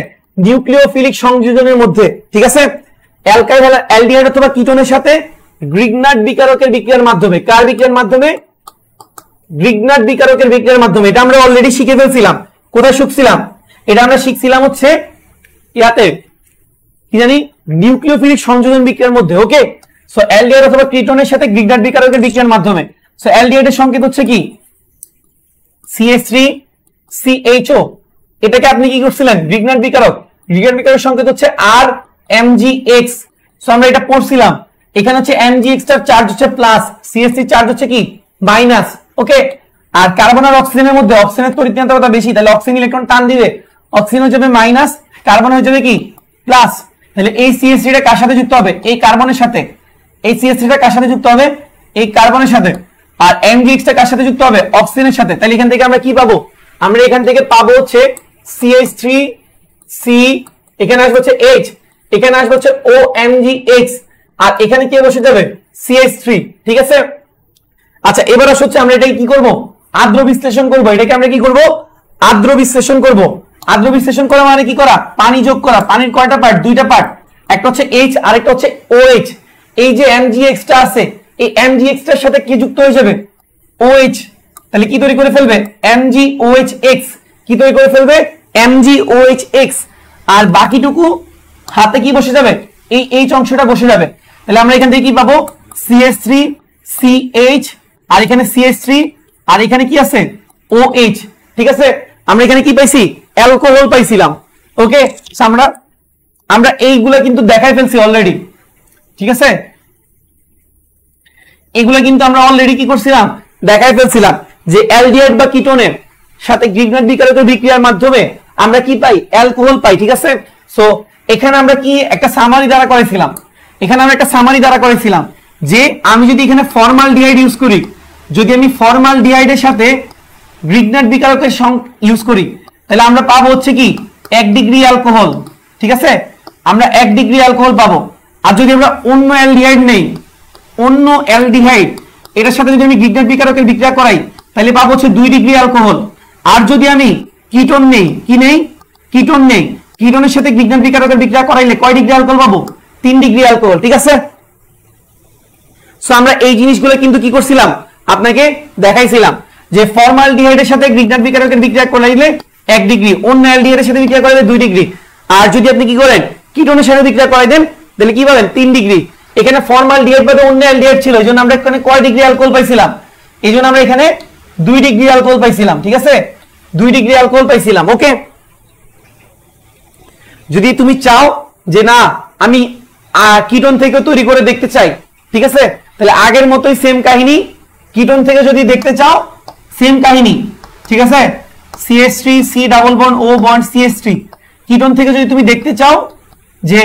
S1: নিউক্লিওফিলিক সংযোজনের মধ্যে, ঠিক আছে। অ্যালডিহাইড অথবা কিটোনের সাথে গ্রিগনাট বিকারকের বিক্রিয়ার মাধ্যমে, কার বিক্রিয়ার মাধ্যমে, গ্রিগনাট বিকারকের বিক্রিয়ার মাধ্যমে। এটা আমরা অলরেডি শিখে ফেলছিলাম, কোথায় শিখছিলাম, এটা আমরা শিখছিলাম হচ্ছে ইয়াতে কি জানি, নিউক্লিওফিলিক সংযোজন বিক্রিয়ার মধ্যে। ওকে, সো অ্যালডিহাইড অথবা কিটোনের সাথে গ্রিগনাট বিকারকের বিক্রিয়ার মাধ্যমে। সো অ্যালডিহাইডের সংকেত হচ্ছে কি, CH3CHO, এটাকে আপনি কি করছিলেন, গ্রিগনাট বিকারক সংকেত হচ্ছে RMgX। সো আমরা এটা পড়ছিলাম, এখানে হচ্ছে MgX টার চার্জ হচ্ছে প্লাস, CH3 চার্জ হচ্ছে কি মাইনাস। ওকে, আর কার্বন আর অক্সিজেনের মধ্যে অক্সিজেনের তড়িৎচুম্বকতা বেশি, তাহলে অক্সিজেন ইলেকট্রন টান দিবে, অক্সিজেন হয়ে যাবে মাইনাস, কার্বন হয়ে যাবে কি প্লাস। তাহলে এই CH3 টা কার সাথে যুক্ত হবে, এই কার্বনের সাথে। এই CH3 টা কার সাথে যুক্ত হবে, এই কার্বনের সাথে। আর MgX টা কার সাথে যুক্ত হবে, অক্সিজেনের সাথে। তাহলে এখান থেকে আমরা কি পাবো, আমরা এখান থেকে পাবো হচ্ছে CH3C, এখানে আসবে হচ্ছে H, এখানে আসবে হচ্ছে OMgX, আর এখানে কি বসে যাবে, CH3, ঠিক আছে। আচ্ছা, এবার হচ্ছে আমরা এটাকে কি করব, আদ্র বিশ্লেষণ করব। এটাকে আমরা কি করব, আদ্র বিশ্লেষণ করব। আদ্র বিশ্লেষণ করা মানে কি করা, পানি যোগ করা। পানির কয়টা পার্ট, 2টা পার্ট, একটা হচ্ছে H আর একটা হচ্ছে OH। এই যে MgX টা আছে, এই MgX টার সাথে কি যুক্ত হয়ে যাবে, OH। তাহলে কি তৈরি করে ফেলবে, MgOHX। কি তৈরি করে ফেলবে, MgOHX। আর বাকিটুকু হাতে কি বসে যাবে, এই H অংশটা বসে যাবে। তাহলে আমরা এখান থেকে কি পাবো, CH3CH, আর এখানে CH3, আর এখানে কি আছে, OH, ঠিক আছে। আমরা এখানে কি পাইছি, অ্যালকোহল পাইছিলাম। ওকে, আমরা এইগুলা কিন্তু দেখাই ফেলছি অলরেডি, ঠিক আছে। এগুলা কিন্তু আমরা অলরেডি কি করছিলাম, দেখাই ফেলছিলাম যে অ্যালডিহাইড বা কিটোনের সাথে গ্রিগনাট বিকারকের বিক্রিয়ার মাধ্যমে আমরা কি পাই, অ্যালকোহল পাই, ঠিক আছে। সো এখানে আমরা কি একটা সামারি দ্বারা করেছিলাম, যে আমি যদি এখানে ফর্মালডিহাইড ইউজ করি, যদি আমি ফর্মালডিহাইডের সাথে গ্রিগনাট বিকারকের ইউজ করি, তাহলে আমরা পাবো হচ্ছে কি 1 ডিগ্রি অ্যালকোহল, ঠিক আছে। আমরা 1 ডিগ্রি অ্যালকোহল পাবো। আর যদি আমরা অন্য অ্যালডিহাইড নেই, অন্য অ্যালডিহাইড এটার সাথে যদি আমি গ্রিগনাট বিকারকের বিক্রিয়া করাই, তাহলে পাবো হচ্ছে 2 ডিগ্রি অ্যালকোহল। আর যদি আমি কিটোন নেই, কিটোনের সাথে গ্রিগনাট বিকারকের বিক্রিয়া করাইলে কয় ডিগ্রি অ্যালকোহল পাবো, 3 ডিগ্রি অ্যালকোহল, ঠিক আছে। সো আমরা এই জিনিসগুলো কিন্তু কি করছিলাম, আপনাকে দেখাইছিলাম যে ফর্মালডিহাইডের সাথে গ্রিগনাট বিকারকের বিক্রিয়া করাইলে 1 ডিগ্রি, অন্য অ্যালডিহাইডের সাথে বিক্রিয়া করাইলে 2 ডিগ্রি। আর যদি আপনি কি করেন, কিটোনের সাথে বিক্রিয়া করাই দেন, তাহলে কি পাবেন, 3 ডিগ্রি। এখানে ফর্মালডিহাইড বাদে অন্য অ্যালডিহাইড ছিল, এইজন্য আমরা এখানে কয় ডিগ্রি অ্যালকোহল পাইছিলাম, এইজন্য আমরা এখানে 2 ডিগ্রি অ্যালকোহল পাইছিলাম, ঠিক আছে, 2 ডিগ্রি অ্যালকোহল পাইছিলাম। ওকে, যদি তুমি চাও যে না আমি কিটোন থেকে তৈরি করে দেখতে চাই, ঠিক আছে, তাহলে আগের মতোই সেম কাহিনী, কিটোন থেকে যদি দেখতে চাও সেম কাহিনী, ঠিক আছে। CH3 C double bond O bond CH3, ketone থেকে যদি তুমি দেখতে চাও যে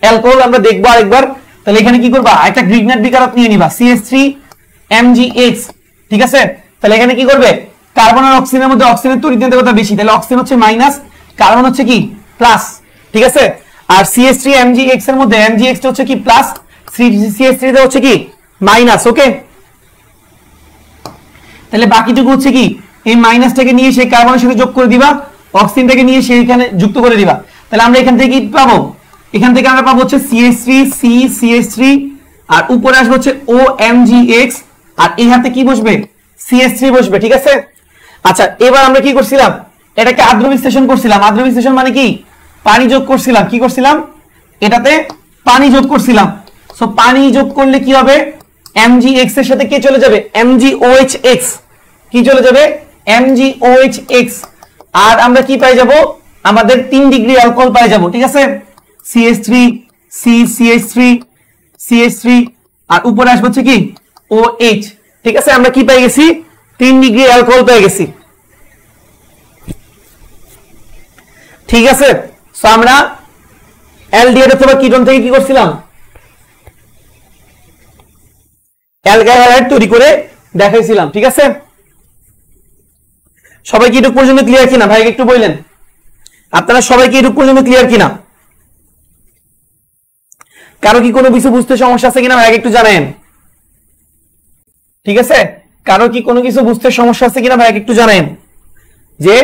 S1: অ্যালকোহল আমরা দেখবো আরেকবার। তাহলে এখানে কি করবা, একটা গ্রিগনাট বিকারক নিয়ে নিবা, CH3MgX, ঠিক আছে। তাহলে এখানে কি করবে, কার্বন আর অক্সিজেনের মধ্যে অক্সিজেনের তড়িৎদ্বন্দ্বিতা বেশি, তাহলে অক্সিজেন হচ্ছে মাইনাস, কার্বন হচ্ছে কি প্লাস, ঠিক আছে। আর CH3MgX এর মধ্যে MgX টা হচ্ছে কি প্লাস, CH3 টা হচ্ছে কি মাইনাস, ওকে। তাহলে বাকিটুকু হচ্ছে কি এই মাইনাসটাকে নিয়ে সেই কার্বনের সাথে যোগ করে দিবা, অক্সিজেনটাকে নিয়ে সেইখানে যুক্ত করে দিবা। তাহলে আমরা এখান থেকে কি পাবো, এখান থেকে আমরা পাবো হচ্ছে CH3 আর উপরে আসবে হচ্ছে OMgX, আর এই হাতে কি বসবে, CH3 বসবে, ঠিক আছে। আচ্ছা এবার আমরা কি করছিলাম, এটাকে আদ্র বিশ্লেষণ করছিলাম। আদ্র বিশ্লেষণ মানে কি, পানি যোগ করছিলাম, কি করছিলাম, এটাতে পানি যোগ করছিলাম। সো পানি যোগ করলে কি হবে, MgX এর সাথে কে চলে যাবে, MgOHX, কি চলে যাবে, MgOHX। আর আমরা কি পাই যাব, আমাদের 3 ডিগ্রি অ্যালকোহল পাই যাব, ঠিক আছে। CH3 আর উপরে আসবে হচ্ছে কি OH, ঠিক আছে। আমরা কি পাই গেছি, 3 ডিগ্রি অ্যালকোহল পেয়ে গেছি, ঠিক আছে। সো আমরা অ্যালডিহাইড অথবা কিটোন থেকে কি করছিলাম, অ্যালকাইল হ্যালাইড তৈরি করে দেখাইছিলাম, ঠিক আছে। সবাই কি এটুকু পর্যন্ত ক্লিয়ার কিনা ভাই একটু বললেন, আপনারা সবাই কি এটুকু পর্যন্ত ক্লিয়ার কিনা, কারো কি কোনো কিছু বুঝতে সমস্যা আছে কিনা ভাই একটু জানেন, ঠিক আছে। কারো কি কোনো কিছু বুঝতে সমস্যা আছে কিনা ভাই একটু জানেন, যে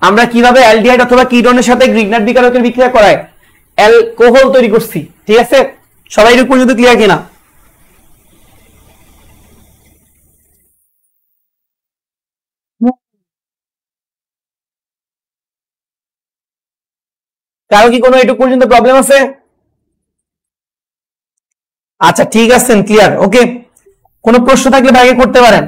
S1: আমরা কিভাবে অ্যালডিহাইড অথবা কিটোনের সাথে গ্রিগনাট বিকারকের বিক্রিয়া করায় অ্যালকোহল তৈরি করছি, ঠিক আছে। সবাই এটুকু পর্যন্ত ক্লিয়ার কিনা, কারো কি কোনো এটুকু পর্যন্ত প্রবলেম আছে, আচ্ছা ঠিক আছে ক্লিয়ার, ওকে। কোনো প্রশ্ন থাকলে ভাইকে করতে পারেন।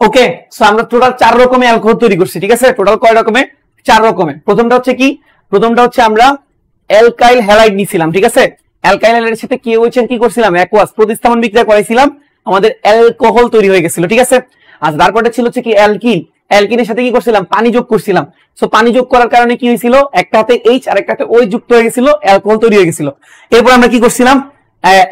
S1: ওকে, সো আমরা টোটাল 4 রকমের অ্যালকোহল তৈরি করছি, ঠিক আছে। টোটাল কয় রকমের, 4 রকমের। প্রথমটা হচ্ছে কি, প্রথমটা হচ্ছে আমরা অ্যালকাইল হ্যালাইড নিছিলাম, ঠিক আছে। অ্যালকাইল হ্যালাইডের সাথে কি হয়েছে, কি করছিলাম, অ্যাকোয়াস প্রতিস্থাপন বিক্রিয়া করাইছিলাম, আমাদের অ্যালকোহল তৈরি হয়ে গেছিল, ঠিক আছে। আচ্ছা তারপরটা ছিল হচ্ছে কি অ্যালকিন, অ্যালকিনের সাথে কি করছিলাম, পানি যোগ করছিলাম। সো পানি যোগ করার কারণে কি হয়েছিল, একটা হাতে H আর একটা হাতে OH যুক্ত হয়ে গেছিল, অ্যালকোহল তৈরি হয়ে গেছিল। এরপর আমরা কি করছিলাম,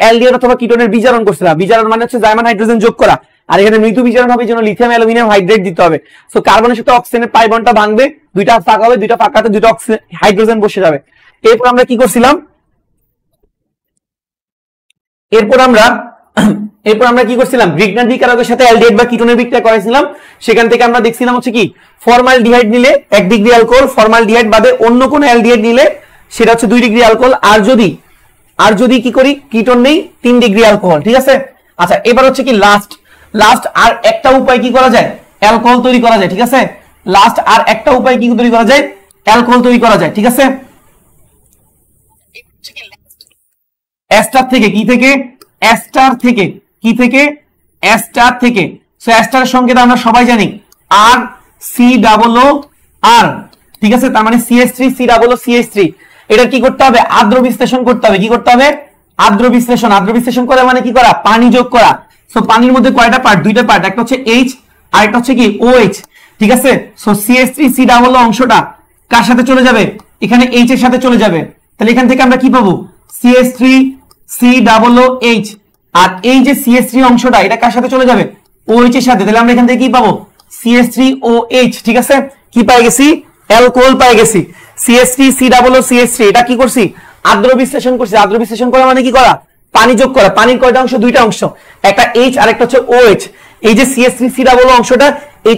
S1: অ্যালডিহাইড অথবা কিটোনের বিজারণ করছিলাম। বিজারণ মানে হচ্ছে জার্মান হাইড্রোজেন যোগ করা, আর এখানে মৃদু বিজারণ হবে, জন্য লিথিয়াম অ্যালুমিনিয়াম হাইড্রেট দিতে হবে। সো কার্বনের সাথে অক্সিজেনের পাই বন্ডটা ভাঙবে, দুইটা ফাঁকা হবে, দুইটা ফাঁকাতে দুইটা হাইড্রোজেন বসে যাবে। এরপর আমরা কি করছিলাম, এরপর আমরা কি করছিলাম, গ্রিগনাট বিকারকের সাথে অ্যালডিহাইড বা কিটোনের বিক্রিয়া করাইছিলাম। সেখান থেকে আমরা দেখছিলাম হচ্ছে কি, ফরমালডিহাইড নিলে 1 ডিগ্রি অ্যালকোহল, ফরমালডিহাইড বাদে অন্য কোন অ্যালডিহাইড নিলে সেটা হচ্ছে 2 ডিগ্রি অ্যালকোহল, আর যদি কি করি, কিটোন নেই, 3 ডিগ্রি অ্যালকোহল, ঠিক আছে। আচ্ছা এবার হচ্ছে কি লাস্ট আর একটা উপায় কি করা যায়, অ্যালকোহল তৈরি করা যায়, ঠিক আছে। লাস্ট আর একটা উপায় কি তৈরি করা যায়, অ্যালকোহল তৈরি করা যায়, ঠিক আছে। অ্যাস্টার থেকে অ্যাস্টার থেকে সো অ্যাস্টারের সংকেত আমরা সবাই জানি আর সি ডাবল ও আর, ঠিক আছে। তার মানে CH3 সি ডাবল ও CH3, এটা কি করতে হবে, আদ্র বিশ্লেষণ করতে হবে। কি করতে হবে, আদ্র বিশ্লেষণ করা মানে কি করা, পানি যোগ করা। সো পানির মধ্যে কয়টা পার্ট, দুইটা পার্ট, একটা হচ্ছে H আর একটা হচ্ছে কি OH, ঠিক আছে। সো CH3 সি ডাবল ও অংশটা কার সাথে চলে যাবে, এখানে H এর সাথে চলে যাবে। তাহলে এখান থেকে আমরা কি পাবো, CH3 C double O H, আর এই যে CH3 অংশটা এটা কার সাথে চলে যাবে, OH এর সাথে। তাহলে আমরা এখান থেকে কি পাবো, CH3OH, ঠিক আছে। কি পাই গেছি, অ্যালকোহল পাই গেছি। CH3 সি ডাবল ও CH3 এটা কি করছি, আদ্র বিশ্লেষণ করছি। আদ্র বিশ্লেষণ করা মানে কি করা, পানি যোগ করা। পানির কয়টা অংশ, দুইটা অংশ, একটা H আর একটা হচ্ছে OH। এই যে CH3 সি ডাবল ও অংশটা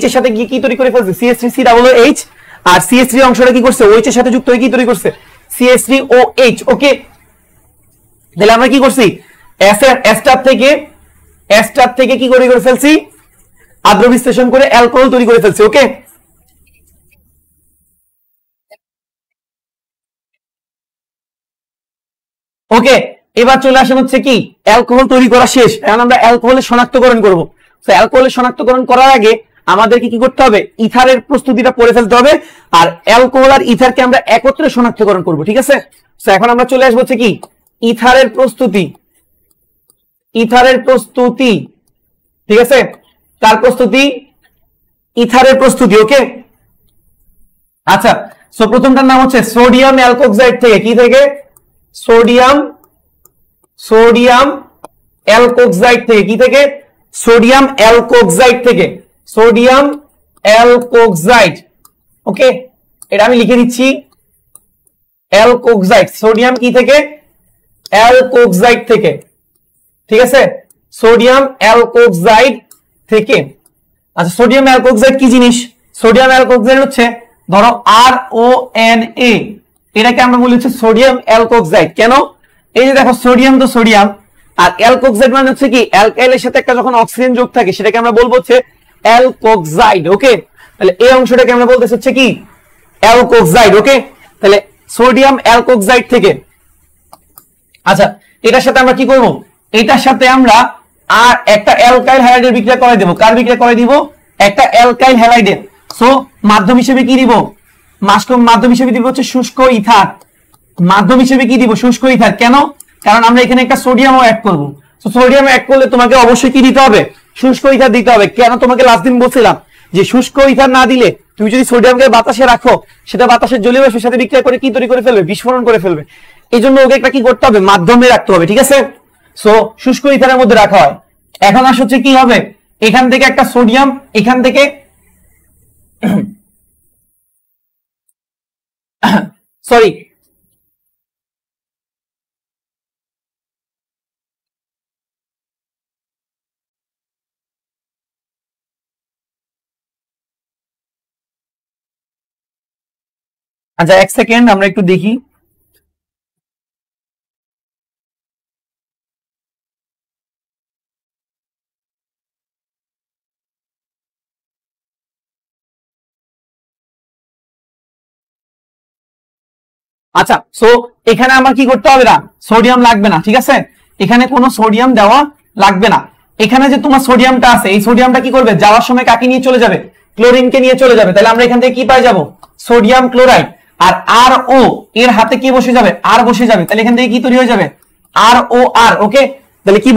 S1: H এর সাথে কি তৈরি করে ফেলছে, CH3 C double O H, আর CH3 অংশটা কি করছে, OH এর সাথে যুক্ত হয়ে কি তৈরি করছে, CH3OH, ওকে। তাহলে আমরা কি করছি, অ্যাস্টার থেকে কি করে ফেলছি, আদ্র বিশ্লেষণ করে অ্যালকোহল তৈরি করে ফেলছি, ওকে। ওকে এবার চলে আসেন হচ্ছে কি, অ্যালকোহল তৈরি করা শেষ, এখন আমরা অ্যালকোহলের শনাক্তকরণ করব। তো অ্যালকোহলের শনাক্তকরণ করার আগে আমাদেরকে কি করতে হবে, ইথারের প্রস্তুতিটা পড়ে ফেলতে হবে, আর অ্যালকোহল আর ইথারকে আমরা একত্রে শনাক্তকরণ করব। ঠিক আছে, তো এখন আমরা চলে আসবো হচ্ছে কি ইথারের প্রস্তুতি, ইথারের প্রস্তুতি। ঠিক আছে, কার প্রস্তুতি, ইথারের প্রস্তুতি। ওকে, আচ্ছা, সো প্রথমটার নাম হচ্ছে সোডিয়াম অ্যালকোক্সাইড থেকে, কি থেকে, সোডিয়াম অ্যালকোক্সাইড থেকে, কি থেকে, সোডিয়াম অ্যালকোক্সাইড থেকে, সোডিয়াম অ্যালকোক্সাইড। ওকে, এটা আমি লিখে দিচ্ছি, অ্যালকোক্সাইড, সোডিয়াম কি থেকে, অ্যালকোক্সাইড থেকে। ঠিক আছে, সোডিয়াম অ্যালকোক্সাইড থেকে। আচ্ছা, সোডিয়াম অ্যালকোক্সাইড কি জিনিস, সোডিয়াম অ্যালকোক্সাইড হচ্ছে ধরো RONA, এটাকে আমরা বলি হচ্ছে সোডিয়াম অ্যালকোক্সাইড। কেন, এই যে দেখো সোডিয়াম তো সোডিয়াম, আর অ্যালকোক্সাইড মানে হচ্ছে কি অ্যালকাইলের সাথে একটা যখন অক্সিজেন যোগ থাকে সেটাকে আমরা বলবো হচ্ছে অ্যালকোক্সাইড। ওকে, তাহলে এই অংশটাকে আমরা বলতেছি হচ্ছে কি অ্যালকোক্সাইড। ওকে, তাহলে সোডিয়াম অ্যালকোক্সাইড থেকে। আচ্ছা, এটার সাথে আমরা কি করব, এটার সাথে আমরা আর একটা অ্যালকাইল হ্যালাইডের বিক্রিয়া করে দেব। কার বিক্রিয়া করে দিব, একটা অ্যালকাইল হ্যালাইডের। সো মাধ্যম হিসেবে কি দিব, মাধ্যম হিসেবে দিব হচ্ছে শুষ্ক ইথার। মাধ্যম হিসেবে কি দিব, শুষ্ক ইথার। কেন, কারণ আমরা এখানে একটা সোডিয়ামও অ্যাড করব। তো সোডিয়াম অ্যাড করলে তোমাকে অবশ্যই কি দিতে হবে, শুষ্ক ইথার দিতে হবে। কেন, তোমাকে লাস্ট দিন বলছিলাম যে শুষ্ক ইথার না দিলে তুমি যদি সোডিয়ামকে বাতাসে রাখো, সেটা বাতাসের জলীয় বাষ্পের সাথে বিক্রিয়া করে কি তৈরি করে ফেলবে, বিস্ফোরণ করে ফেলবে। এই জন্য ওকে একটা কি করতে হবে, মাধ্যমে রাখতে হবে। ঠিক আছে, সো শুষ্ক ইথারের মধ্যে রাখা হয়। এখন আস হচ্ছে কি হবে, এখান থেকে একটা সোডিয়াম, এখান থেকে সরি আচ্ছা, এক সেকেন্ড আমরা একটু দেখি। আচ্ছা, সো এখানে আমার কি করতে হবে না, সোডিয়াম লাগবে না। ঠিক আছে, এখানে কোনো সোডিয়াম দেওয়া লাগবে না। এখানে যে তোমার সোডিয়ামটা আছে, এই সোডিয়ামটা কি করবে, যাওয়ার সময় কাকে নিয়ে চলে যাবে, ক্লোরিনকে নিয়ে চলে যাবে। তাহলে আমরা এখান থেকে কি পাই যাব, সোডিয়াম ক্লোরাইড। আর আর ও এর হাতে কি বসে যাবে, আর বসে যাবে। তাহলে এখান থেকে কি তৈরি হয়ে যাবে, ROR। ওকে, তাহলে কি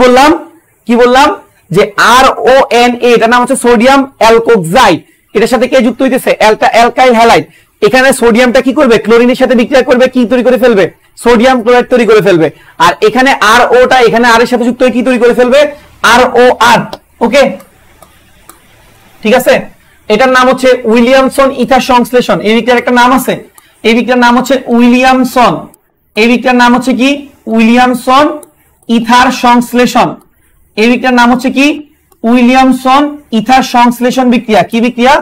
S1: বললাম যে RONA, এটার নাম হচ্ছে সোডিয়াম অ্যালকোক্সাইড। এটার সাথে কে যুক্ত হইতেছে, অ্যালকাইল হ্যালাইড। এখানে সোডিয়ামটা কি করবে, ক্লোরিনের সাথে বিক্রিয়া করবে, কি তৈরি করে ফেলবে, সোডিয়াম ক্লোরাইড তৈরি করে ফেলবে। আর এখানে ROটা এখানে আর এর সাথে যুক্ত হয়ে কি তৈরি করে ফেলবে, ROR। ওকে, ঠিক আছে, এটার নাম হচ্ছে উইলিয়ামসন ইথার সংশ্লেষণ। এই বিক্রিয়ার একটা নাম আছে, এই বিক্রিয়ার নাম হচ্ছে উইলিয়ামসন, এই বিক্রিয়ার নাম হচ্ছে কি উইলিয়ামসন ইথার সংশ্লেষণ। এই বিক্রিয়ার নাম হচ্ছে কি উইলিয়ামসন ইথার সংশ্লেষণ বিক্রিয়া। কি বিক্রিয়া,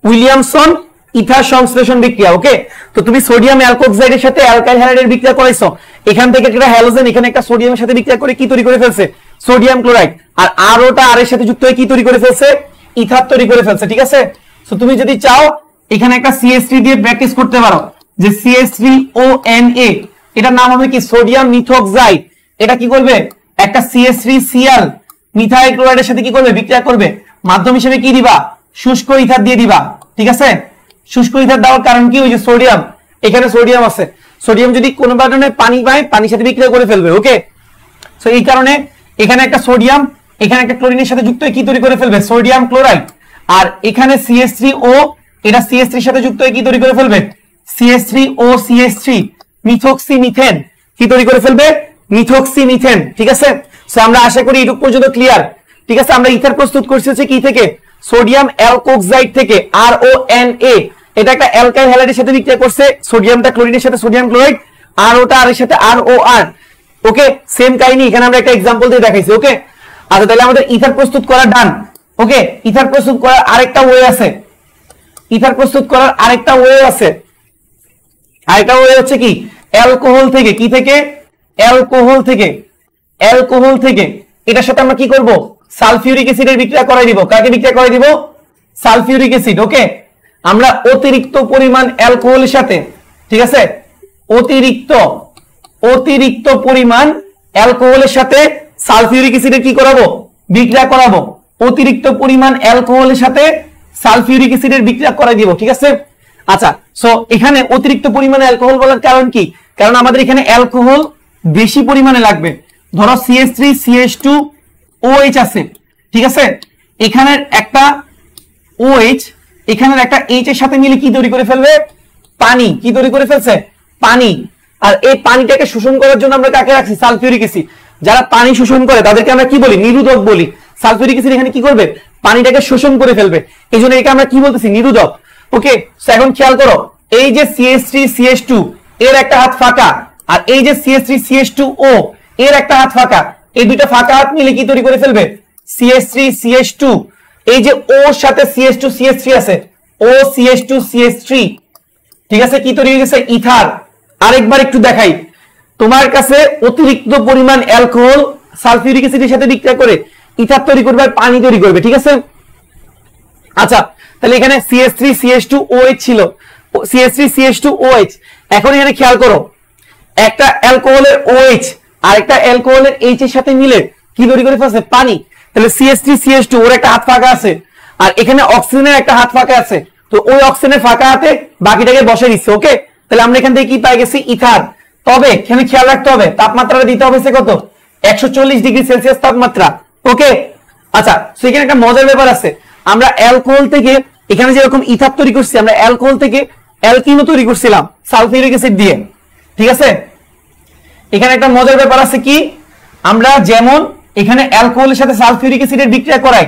S1: উইলিয়ামসন ইথার সংশ্লেষণ বিক্রিয়া। ওকে, তো তুমি সোডিয়াম অ্যালকোক্সাইডের সাথে অ্যালকাইল হ্যালাইডের বিক্রিয়া করাইছো, এখান থেকে একটা হ্যালোজেন এখানে একটা সোডিয়ামের সাথে বিক্রিয়া করে কি তৈরি করে ফেলছে, সোডিয়াম ক্লোরাইড। আর আরওটা আর এর সাথে যুক্ত হয়ে কি তৈরি করে ফেলছে, ইথার তৈরি করে ফেলছে। ঠিক আছে, সো তুমি যদি চাও এখানে একটা CH3 দিয়ে প্র্যাকটিস করতে পারো, যে CH3ONA, এটার নাম হবে কি সোডিয়াম মিথক্সাইড। এটা কি করবে, একটা CH3Cl মিথাইল ক্লোরাইডের সাথে কি করবে, বিক্রিয়া করবে। মাধ্যম হিসেবে কি দিবা, শুষ্ক ইথার দিয়ে দিবা। ঠিক আছে, শুষ্ক ইথার দেওয়ার কারণ কি, ওই যে সোডিয়াম, এখানে সোডিয়াম আছে, সোডিয়াম যদি কোনো কারণে পানি পায়, পানির সাথে বিক্রিয়া করে ফেলবে। ওকে, সো এই কারণে এখানে একটা সোডিয়াম, এখানে একটা ক্লোরিনের সাথে যুক্ত হয়ে কি তৈরি করে ফেলবে, সোডিয়াম ক্লোরাইড। আর এখানে CH3O, এটা CH3 এর সাথে যুক্ত হয়ে কি তৈরি করে ফেলবে, CH3OCH3 মিথক্সিমিথেন, কি তৈরি করে ফেলবে, মিথক্সিমিথেন। ঠিক আছে, সো আমরা আশা করি এটুকু পর্যন্ত ক্লিয়ার। ঠিক আছে, আমরা ইথার প্রস্তুত করছি হচ্ছে কি থেকে, সোডিয়াম অ্যালকোক্সাইড থেকে, RONA। এটা একটা অ্যালকাইল হ্যালাইডের সাথে বিক্রিয়া করছে, সোডিয়ামটা ক্লোরিনের সাথে সোডিয়াম ক্লোরাইড, আর ওটা আর এর সাথে ROR। ওকে, সেম কাহিনী এখানে আমরা একটা এক্সাম্পল দিয়ে দেখাইছি। ওকে, আচ্ছা, তাহলে আমাদের ইথার প্রস্তুত করা ডান। ওকে, ইথার প্রস্তুত করার আরেকটা ওয়ে আছে, ইথার প্রস্তুত করার আরেকটা ওয়ে আছে। আরেকটা ওয়ে হচ্ছে কি, অ্যালকোহল থেকে, কি থেকে, অ্যালকোহল থেকে, অ্যালকোহল থেকে এটার সাথে আমরা কি করব, সালফিউরিক অ্যাসিডের বিক্রিয়া করাই দিব। কাকে বিক্রিয়া করাই দিব, সালফিউরিক অ্যাসিড। ওকে, আমরা অতিরিক্ত পরিমাণ অ্যালকোহলের সাথে, ঠিক আছে, অতিরিক্ত পরিমাণ অ্যালকোহলের সাথে সালফিউরিক অ্যাসিডের কি করাবো, বিক্রিয়া করাবো। অতিরিক্ত পরিমাণ অ্যালকোহলের সাথে সালফিউরিক অ্যাসিডের বিক্রিয়া করাই দিব, ঠিক আছে। আচ্ছা, সো এখানে অতিরিক্ত পরিমাণে অ্যালকোহল বলার কারণ কি? কারণ আমাদের এখানে অ্যালকোহল বেশি পরিমাণে লাগবে। ধরো CH3 CH2 OH আছে, ঠিক আছে, এখানের একটা OH এখানের একটা H এর সাথে মিলে কি তৈরি করে ফেলবে? পানি। কি তৈরি করে ফেলছে? পানি। আর এই পানিটাকে শোষণ করার জন্য আমরা কাকে রাখছি? Sulphuric acid. যারা পানি শোষণ করে তাদেরকে আমরা কি বলি? নিরোধক বলি। সালফিউরিক অ্যাসিড এখানে কি করবে? পানিটাকে শোষণ করে ফেলবে, এই জন্য একে আমরা কি বলতেছি? নিরোধক। ওকে, এখন খেয়াল করো, এই যে CH3 CH2 এর একটা হাত ফাঁকা, আর এই যে CH3 CH2O এর একটা হাত ফাঁকা, এই দুইটা ফাঁকা হাত মিলে কি তৈরি করে ফেলবে? CH3 CH2। এই যে O এর সাথে CH2 CH3 আছে, O CH2 CH3, ঠিক আছে, কি তৈরি হয়ে গেছে? ইথার। আরেকবার একটু দেখাই, তোমার কাছে অতিরিক্ত পরিমাণ অ্যালকোহল সালফিউরিক অ্যাসিডের সাথে বিক্রিয়া করে ইথার তৈরি করবে আর পানি তৈরি করবে, ঠিক আছে। আচ্ছা, তাহলে এখানে CH3 CH2OH ছিল, CH3 CH2OH। এখন এখানে খেয়াল করো, একটা অ্যালকোহলের OH আর একটা অ্যালকোহলের H এর সাথে মিলে কি তৈরি করে ফেলছে? পানি। তাহলে CH3 CH2 ওর একটা হাত ফাঁকা আছে, আর এখানে অক্সিজেনের একটা হাত ফাঁকা আছে, তো ওই অক্সিজেনের ফাঁকা হাতে বাকিটাকে বসে দিচ্ছে। ওকে, তাহলে আমরা এখান থেকে কি পাই গেছি? ইথার। তবে এখানে খেয়াল রাখতে হবে, তাপমাত্রাটা দিতে হবে কত? 140 ডিগ্রি সেলসিয়াস তাপমাত্রা। ওকে, আচ্ছা, তো এখানে একটা মজার ব্যাপার আছে, আমরা অ্যালকোহল থেকে এখানে যেরকম ইথার তৈরি করছি, আমরা অ্যালকোহল থেকে অ্যালকিনও তৈরি করছিলাম সালফিউরিক অ্যাসিড দিয়ে, ঠিক আছে। এখানে একটা মজার ব্যাপার আছে কি, আমরা যেমন এখানে অ্যালকোহলের সাথে সালফিউরিক অ্যাসিডের বিক্রিয়া করাই,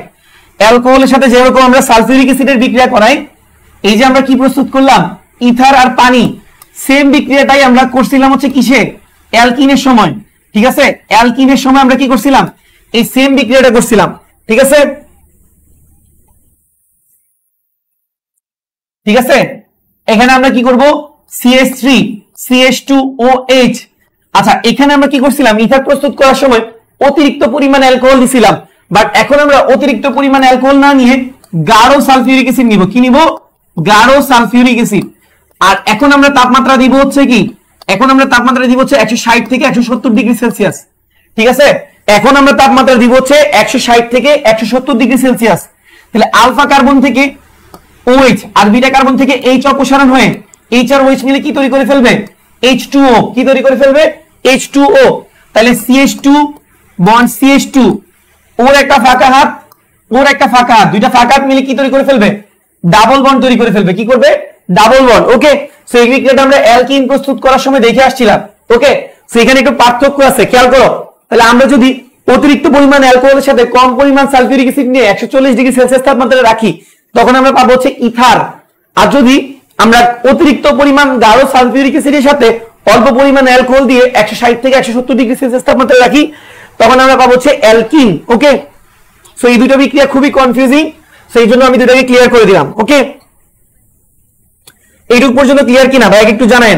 S1: অ্যালকোহলের সাথে যেরকম আমরা সালফিউরিক অ্যাসিডের বিক্রিয়া করাই, এই যে আমরা কি প্রস্তুত করলাম? ইথার আর পানি। সেম বিক্রিয়াটাই আমরা করছিলাম হচ্ছে কিসে? অ্যালকিনের সময়, ঠিক আছে। অ্যালকিনের সময় আমরা কি করছিলাম? এই সেম বিক্রিয়াটা করছিলাম, ঠিক আছে, ঠিক আছে। এখানে আমরা কি করব? CH3 CH2OH। আচ্ছা, এখানে আমরা কি করছিলাম? ইথার প্রস্তুত করার সময় অতিরিক্ত পরিমাণ অ্যালকোহল দিছিলাম, বাট এখন আমরা অতিরিক্ত পরিমাণ অ্যালকোহল না নিয়ে গাঢ় সালফিউরিক অ্যাসিড নিব। কি নিব? গাঢ় সালফিউরিক অ্যাসিড। আর এখন আমরা তাপমাত্রা দিব হচ্ছে কি? এখন আমরা তাপমাত্রা দিব হচ্ছে 160 থেকে 170 ডিগ্রি সেলসিয়াস, ঠিক আছে। এখন আমরা তাপমাত্রা দিব হচ্ছে 160 থেকে 170 ডিগ্রি সেলসিয়াস। তাহলে আলফা কার্বন থেকে OH আর বিটা কার্বন থেকে H অপসারণ হয়ে H আর OH মিলে কি তৈরি করে ফেলবে? H2O। কি তৈরি করে ফেলবে? H2O। তাহলে CH2 বন্ড CH2, ওর একটা ফাঁকা হাত, ওর একটা ফাঁকা হাত, দুইটা ফাঁকা হাত মিলে কি তৈরি করে ফেলবে? ডাবল বন্ড তৈরি করে ফেলবে। কি করবে? Double bond. ওকে, সো এই বিক্রিয়াটা আমরা অ্যালকিন প্রস্তুত করার সময় দেখে আসছিলাম। ওকে, সো এখানে একটু পার্থক্য আছে, খেয়াল করো। তাহলে আমরা যদি অতিরিক্ত পরিমাণ অ্যালকোহলের সাথে কম পরিমাণ সালফিউরিক অ্যাসিড নিয়ে 140 ডিগ্রি সেলসিয়াস তাপমাত্রায় রাখি, তখন আমরা পাবো হচ্ছে ইথার। আর যদি আমরা অতিরিক্ত পরিমাণ গাঢ় সালফিউরিক অ্যাসিডের সাথে অল্প পরিমাণ অ্যালকোহল দিয়ে 160 থেকে 170 ডিগ্রি সেলসিয়াস তাপমাত্রায় রাখি, তখন আমরা পাবো হচ্ছে অ্যালকিন। ওকে, সো এই দুটো বিক্রিয়া খুবই কনফিউজিং, সেই জন্য আমি দুটোকে ক্লিয়ার করে দিলাম। ওকে, এইটুক পর্যন্ত ক্লিয়ার কিনা ভাই একটু জানেন?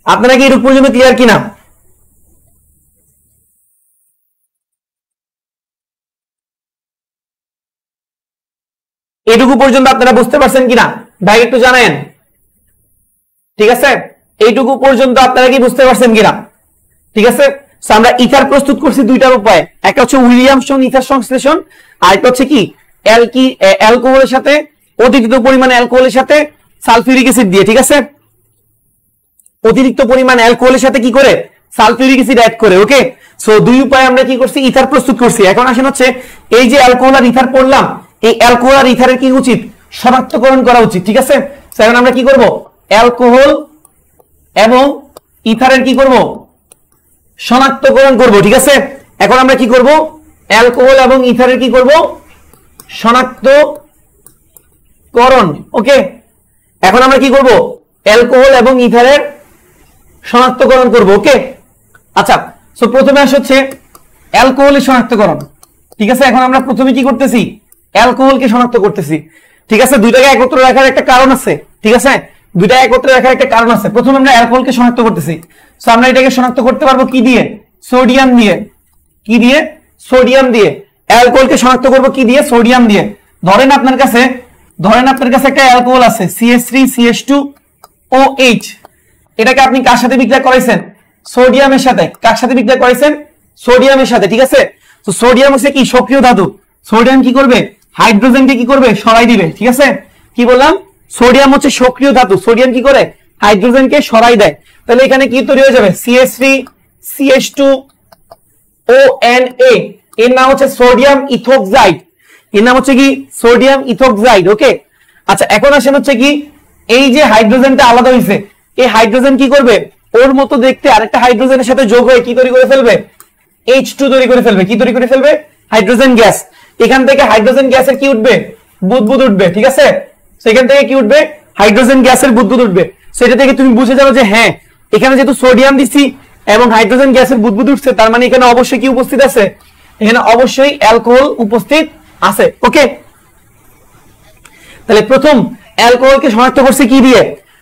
S1: আপনারা কি এইটুক পর্যন্ত ক্লিয়ার কিনা? এইটুকু পর্যন্ত আপনারা বুঝতে পারছেন কিনা ভাই একটু জানেন? ঠিক আছে, এইটুকু পর্যন্ত আপনারা কি বুঝতে পারছেন কিনা? ঠিক আছে, আমরা ইথার প্রস্তুত করছি দুইটা উপায়, একটা হচ্ছে উইলিয়ামসন ইথার সংশ্লেষণ, আর একটা হচ্ছে কি অ্যালকোহলের সাথে অতিরিক্ত পরিমাণ অ্যালকোহলের সাথে সালফিউরিক অ্যাসিড দিয়ে। ঠিক আছে, অতিরিক্ত পরিমাণ অ্যালকোহলের সাথে কি করে? সালফিউরিক অ্যাসিড অ্যাড করে। ওকে, সো দুই উপায়ে আমরা কি করছি? ইথার প্রস্তুত করছি। এখন আসেন হচ্ছে এই যে অ্যালকোহল আর ইথার পড়লাম, এই অ্যালকোহল আর ইথারের কি উচিত? শনাক্তকরণ করা উচিত। ঠিক আছে, এখন আমরা কি করব? অ্যালকোহল এবং ইথারের কি করব? শনাক্তকরণ করব। ঠিক আছে, এখন আমরা কি করব? অ্যালকোহল এবং ইথারের কি করব? শনাক্তকরণ। ওকে, এখন আমরা কি করব? অ্যালকোহল এবং ইথারের শনাক্তকরণ করব। ওকে, আচ্ছা, সো প্রথমে আসে হচ্ছে অ্যালকোহলের শনাক্তকরণ। ঠিক আছে, এখন আমরা প্রথমে কি করতেছি? অ্যালকোহলকে শনাক্ত করতেছি। ঠিক আছে, দুইটাকে একত্র রাখার একটা কারণ আছে। ঠিক আছে, দুইটা একত্রে রাখার একটা কারণ আছে। প্রথমে আমরা অ্যালকোহলকে শনাক্ত করতেছি, সো আমরা এটাকে শনাক্ত করতে পারবো কি দিয়ে? সোডিয়াম দিয়ে। কি দিয়ে? সোডিয়াম দিয়ে। অ্যালকোহলকে শনাক্ত করব কি দিয়ে? সোডিয়াম দিয়ে। ধরেন আপনার কাছে একটা অ্যালকোহল আছে CH3CH2OH, এটাকে আপনি কার সাথে বিক্রিয়া করাইছেন? সোডিয়ামের সাথে। কার সাথে বিক্রিয়া করাইছেন? সোডিয়ামের সাথে। ঠিক আছে, তো সোডিয়াম হচ্ছে কি? সক্রিয় ধাতু। সোডিয়াম কি করবে? হাইড্রোজেনকে কি করবে, সরাই দিবে। ঠিক আছে, কি বললাম, সোডিয়াম হচ্ছে সক্রিয় ধাতু, সোডিয়াম কি করে, হাইড্রোজেনকে সরাই দেয়। তাহলে এখানে কি তৈরি হয়ে যাবে, CH3 CH2 ONA, এর নাম হচ্ছে সোডিয়াম ইথোক্সাইড, এর নাম হচ্ছে কি সোডিয়াম ইথোক্সাইড। ওকে, আচ্ছা এখন আসেন হচ্ছে কি, এই যে হাইড্রোজেনটা আলাদা হয়েছে, এই হাইড্রোজেন কি করবে, ওর মতো দেখতে আরেকটা হাইড্রোজেনের সাথে যোগ হয়ে কি তৈরি করে ফেলবে, H2 তৈরি করে ফেলবে। কি তৈরি করে ফেলবে, হাইড্রোজেন গ্যাস। এখান থেকে হাইড্রোজেন গ্যাসের কি উঠবে, বুদবুদ উঠবে। ঠিক আছে, সেখান থেকে কি উঠবে, হাইড্রোজেন গ্যাসের বুদবুদ উঠবে। সেটা থেকে তুমি বুঝে যাবে যে হ্যাঁ, এখানে যেহেতু সোডিয়াম দিচ্ছি এবং হাইড্রোজেন গ্যাসের বুদবুদ উঠছে, তার মানে এখানে অবশ্যই কি উপস্থিত আছে, এখানে অবশ্যই অ্যালকোহল উপস্থিত আছে। ওকে, তাহলে প্রথম অ্যালকোহলকে শনাক্ত করছে কি দিয়ে,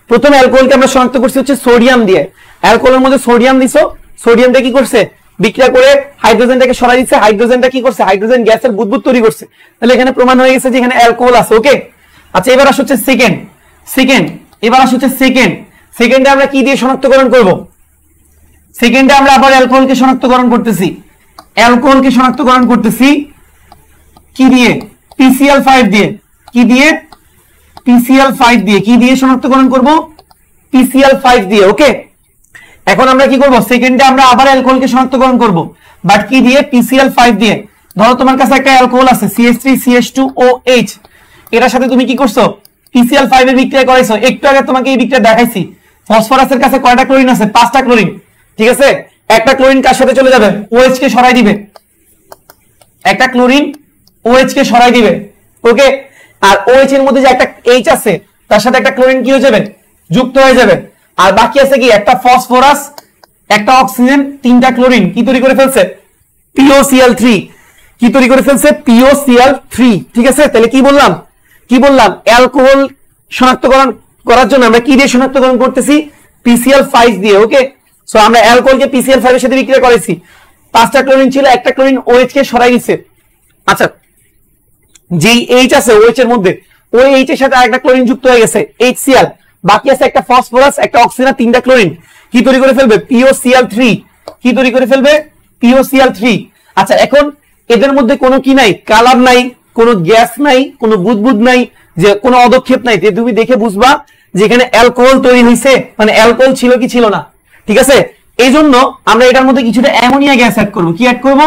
S1: প্রথম অ্যালকোহলকে আমরা শনাক্ত করছি হচ্ছে সোডিয়াম দিয়ে। অ্যালকোহলের মধ্যে সোডিয়াম দিছো, সোডিয়ামটা কি করছে, বিক্রিয়া করে হাইড্রোজেনটাকে সরাই দিচ্ছে, হাইড্রোজেনটা কি করছে, হাইড্রোজেন গ্যাসের বুদবুদ তৈরি করছে। তাহলে এখানে প্রমাণ হয়ে গেছে যে এখানে অ্যালকোহল আছে। ওকে, আচ্ছা এবার আসছে সেকেন্ডে আমরা কি দিয়ে শনাক্তকরণ করব, সেকেন্ডে আমরা আবার অ্যালকোহলকে শনাক্তকরণ করতেছি, অ্যালকোহলকে শনাক্তকরণ করতেছি কি দিয়ে, PCl5 দিয়ে। কি দিয়ে, PCl5 দিয়ে। কি দিয়ে শনাক্তকরণ করব, PCl5 দিয়ে। ওকে, এখন আমরা কি করব, সেকেন্ডে আমরা আবার অ্যালকোহলকে শনাক্তকরণ করব, বাট কি দিয়ে, PCl5 দিয়ে। ধরো তোমার কাছে একটা অ্যালকোহল আছে CH3 CH2OH, এটার সাথে তুমি কি করছো, PCl5 এর বিক্রিয়া করাইছো। একটু আগে তোমাকে এই বিক্রিয়া দেখাইছি। ফসফরাসের কাছে কয়টা ক্লোরিন আছে, 5টা ক্লোরিন। ঠিক আছে, একটা ক্লোরিন কার সাথে চলে যাবে, OH কে সরাই দিবে, একটা ক্লোরিন OH কে সরাই দিবে। ওকে, আর OH এর মধ্যে যে একটা H আছে, তার সাথে একটা ক্লোরিন কি হয়ে যাবে, যুক্ত হয়ে যাবে। আর বাকি আছে কি, একটা ফসফরাস, একটা অক্সিজেন, 3টা ক্লোরিন কি তৈরি করে ফেলছে, POCl3। কি তৈরি করে ফেলছে, POCl3। ঠিক আছে, তাহলে কি বললাম, অ্যালকোহল শনাক্তকরণ করার জন্য আমরা কি দিয়ে শনাক্তকরণ করতেছি, PCl5 দিয়ে। ওকে, সো আমরা অ্যালকোহলকে PCl5 এর সাথে বিক্রিয়া করেছি, 5টা ক্লোরিন ছিল, একটা ক্লোরিন OH কে সরাই দিচ্ছে। আচ্ছা, যেই H আছে OH এর মধ্যে, ওই H এর সাথে আরেকটা ক্লোরিন যুক্ত হয়ে গেছে, HCl। বাকি আছে একটা ফসফরাস, একটা অক্সিজেন, 3টা ক্লোরিন কি তৈরি করে ফেলবে, POCl3। কি তৈরি করে ফেলবে, POCl3। আচ্ছা, এখন এদের মধ্যে কোনো কি নাই, কালার নাই, কোনো গ্যাস নাই, কোনো বুদবুদ নাই, যে কোনো অদক্ষেপ নাই, যে তুমি দেখে বুঝবা যে এখানে অ্যালকোহল তৈরি হয়েছে, মানে অ্যালকোহল ছিল কি ছিল না। ঠিক আছে, এই জন্য আমরা এটার মধ্যে কিছুটা অ্যামোনিয়া গ্যাস অ্যাড করবো। কি অ্যাড করবো,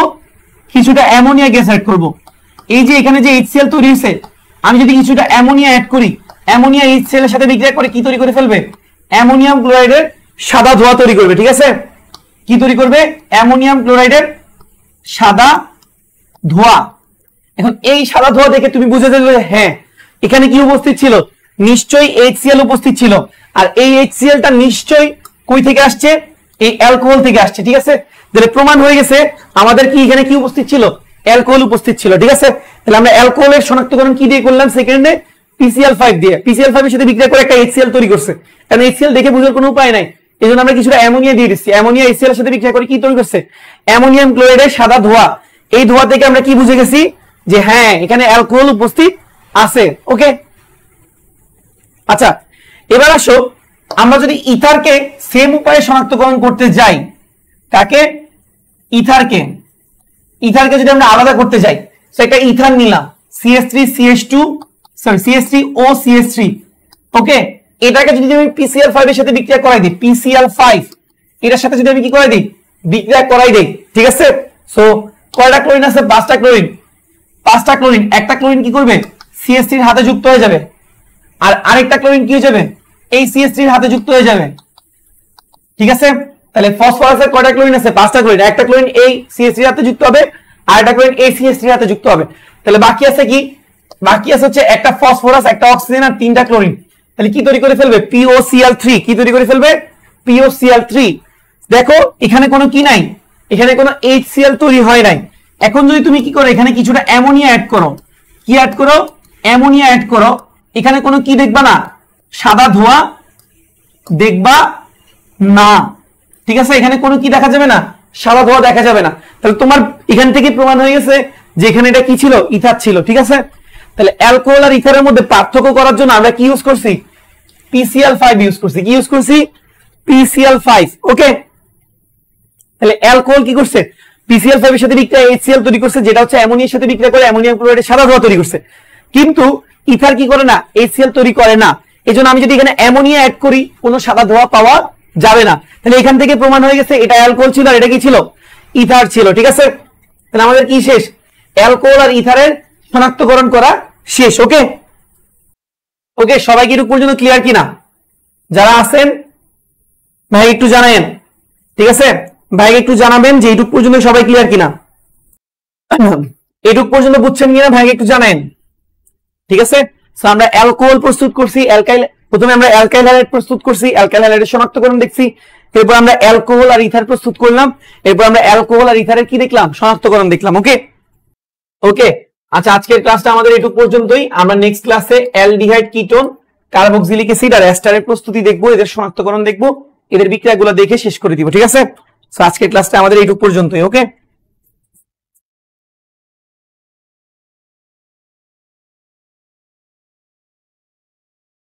S1: কিছুটা অ্যামোনিয়া গ্যাস অ্যাড করবো। এই যে এখানে যে HCl তৈরি হয়েছে, আমি যদি কিছুটা অ্যামোনিয়া অ্যাড করি, অ্যামোনিয়া HCl এর সাথে বিক্রিয়া করে কি তৈরি করে ফেলবে, অ্যামোনিয়াম ক্লোরাইডের সাদা ধোঁয়া তৈরি করবে। ঠিক আছে, কি তৈরি করবে, অ্যামোনিয়াম ক্লোরাইডের সাদা ধোঁয়া। এখন এই সাদা ধোঁয়া দেখে তুমি বুঝে যাবে হ্যাঁ, এখানে কি উপস্থিত ছিল, নিশ্চয়ই HCl উপস্থিত ছিল। আর এই HClটা নিশ্চয়ই কই থেকে আসছে, এই অ্যালকোহল থেকে আসছে। ঠিক আছে, তাহলে প্রমাণ হয়ে গেছে আমাদের কি এখানে কি উপস্থিত ছিল, অ্যালকোহল উপস্থিত ছিল। ঠিক আছে, তাহলে আমরা অ্যালকোহলের শনাক্তকরণ কি দিয়ে করলাম, সেকেন্ডে PCl5 দিয়ে। PCl5 এর সাথে বিক্রিয়া করে একটা HCl তৈরি করছে, কারণ HCl দেখে বোঝার কোনো উপায় নাই, এই জন্য আমরা কিছুটা অ্যামোনিয়া দিয়ে দিচ্ছি। অ্যামোনিয়া HCl এর সাথে বিক্রিয়া করে কি তৈরি করছে, অ্যামোনিয়াম ক্লোরাইডের সাদা ধোঁয়া। এই ধোঁয়া থেকে আমরা কি বুঝে গেছি যে হ্যাঁ, এখানে অ্যালকোহল উপস্থিত আছে। ওকে, আচ্ছা এবার আসো, আমরা যদি ইথারকে সেম উপায়ে শনাক্তকরণ করতে যাই, কাকে, ইথারকে যদি আমরা আলাদা করতে যাই, সেটা ইথার নিলাম CH3OCH3। ওকে, এটাকে যদি আমি PCl5 এর সাথে বিক্রিয়া করাই দিই, PCl5 এটার সাথে যদি আমি কি করাই দিই, বিক্রিয়া করাই দিই। ঠিক আছে, সো কয়টা ক্লোরিন আছে, 5টা ক্লোরিন। 5টা ক্লোরিন, একটা ক্লোরিন কি করবে, CH3 এর হাতে যুক্ত হয়ে যাবে, আর আরেকটা ক্লোরিন কি হয়ে যাবে, এই CH3 এর হাতে যুক্ত হয়ে যাবে। ঠিক আছে, তাহলে ফসফরাসের কয়টা ক্লোরিন আছে, 5টা ক্লোরিন। একটা ক্লোরিন এই CH3 এর হাতে যুক্ত হবে, আর একটা ক্লোরিন এই CH3 এর হাতে যুক্ত হবে। তাহলে বাকি আছে কি, বাকি আছে হচ্ছে একটা ফসফরাস, একটা অক্সিজেন, আর 3টা ক্লোরিন। তাহলে কি তৈরি করে ফেলবে, POCl3। কি তৈরি করে ফেলবে, POCl3। দেখো এখানে কোনো কি নাই, এখানে কোনো HCl তৈরি হয় নাই। এখন যদি তুমি কি করো, এখানে কিছুটা অ্যামোনিয়া অ্যাড করো। কি অ্যাড করো, অ্যামোনিয়া অ্যাড করো। এখানে কোনো কি দেখবা না, সাদা ধোঁয়া দেখবা না। ঠিক আছে, এখানে কোনো কি দেখা যাবে না, সাদা ধোঁয়া দেখা যাবে না। তাহলে তোমার এখান থেকে প্রমাণ হয়ে গেছে যে এখানে এটা কি ছিল, ইথার ছিল। ঠিক আছে, তাহলে অ্যালকোহল আর ইথারের মধ্যে পার্থক্য করার জন্য আমরা কি ইউজ করছি, PCl5 ইউজ করছি। কি ইউজ করছি, PCl5। ওকে, তাহলে অ্যালকোহল কি করছে, PCl5 এর সাথে বিক্রিয়া HCl তৈরি করছে, যেটা হচ্ছে অ্যামোনিয়ার সাথে বিক্রিয়া করে অ্যামোনিয়াম ক্লোরাইডের সাদা ধোঁয়া তৈরি করছে। কিন্তু ইথার কি করে না, HCl তৈরি করে না। এজন্য আমি যদি এখানে অ্যামোনিয়া অ্যাড করি কোনো সাদা ধোঁয়া পাওয়া যাবে না। তাহলে এখান থেকে প্রমাণ হয়ে গেছে এটা অ্যালকোহল ছিল আর এটা কি ছিল, ইথার ছিল। ঠিক আছে, তাহলে আমাদের কি শেষ, অ্যালকোহল আর ইথারের শনাক্তকরণ করা শেষ। ওকে ওকে, সবাই কি এটুকু পর্যন্ত ক্লিয়ার কিনা? যারা আছেন ভাই একটু জানাবেন। ঠিক আছে, ভাই একটু জানাবেন যে এইটুকু পর্যন্ত সবাই ক্লিয়ার কিনা, এইটুকু পর্যন্ত বুঝছেন কিনা ভাই একটু জানাবেন। ঠিক আছে, সো আমরা অ্যালকোহল প্রস্তুত করছি, অ্যালকাইল, প্রথমে আমরা অ্যালকাইল হ্যালাইড প্রস্তুত করছি, অ্যালকাইল হ্যালাইডের শনাক্তকরণ দেখছি, এরপর আমরা অ্যালকোহল আর ইথার প্রস্তুত করলাম, এরপর আমরা অ্যালকোহল আর ইথারের কি দেখলাম, শনাক্তকরণ দেখলাম। ওকে ওকে, আচ্ছা আজকের ক্লাসটা আমাদের এটুকু পর্যন্তই। আমরা নেক্সট ক্লাসে অ্যালডিহাইড, কিটোন, কার্বক্সিলিক অ্যাসিড আর অ্যাস্টারের প্রস্তুতি দেখবো, এদের শনাক্তকরণ দেখবো, এদের বিক্রিয়াগুলো দেখে শেষ করে দিব। ঠিক আছে, সো আজকের ক্লাসটা আমাদের এইটুকু পর্যন্তই। ওকে।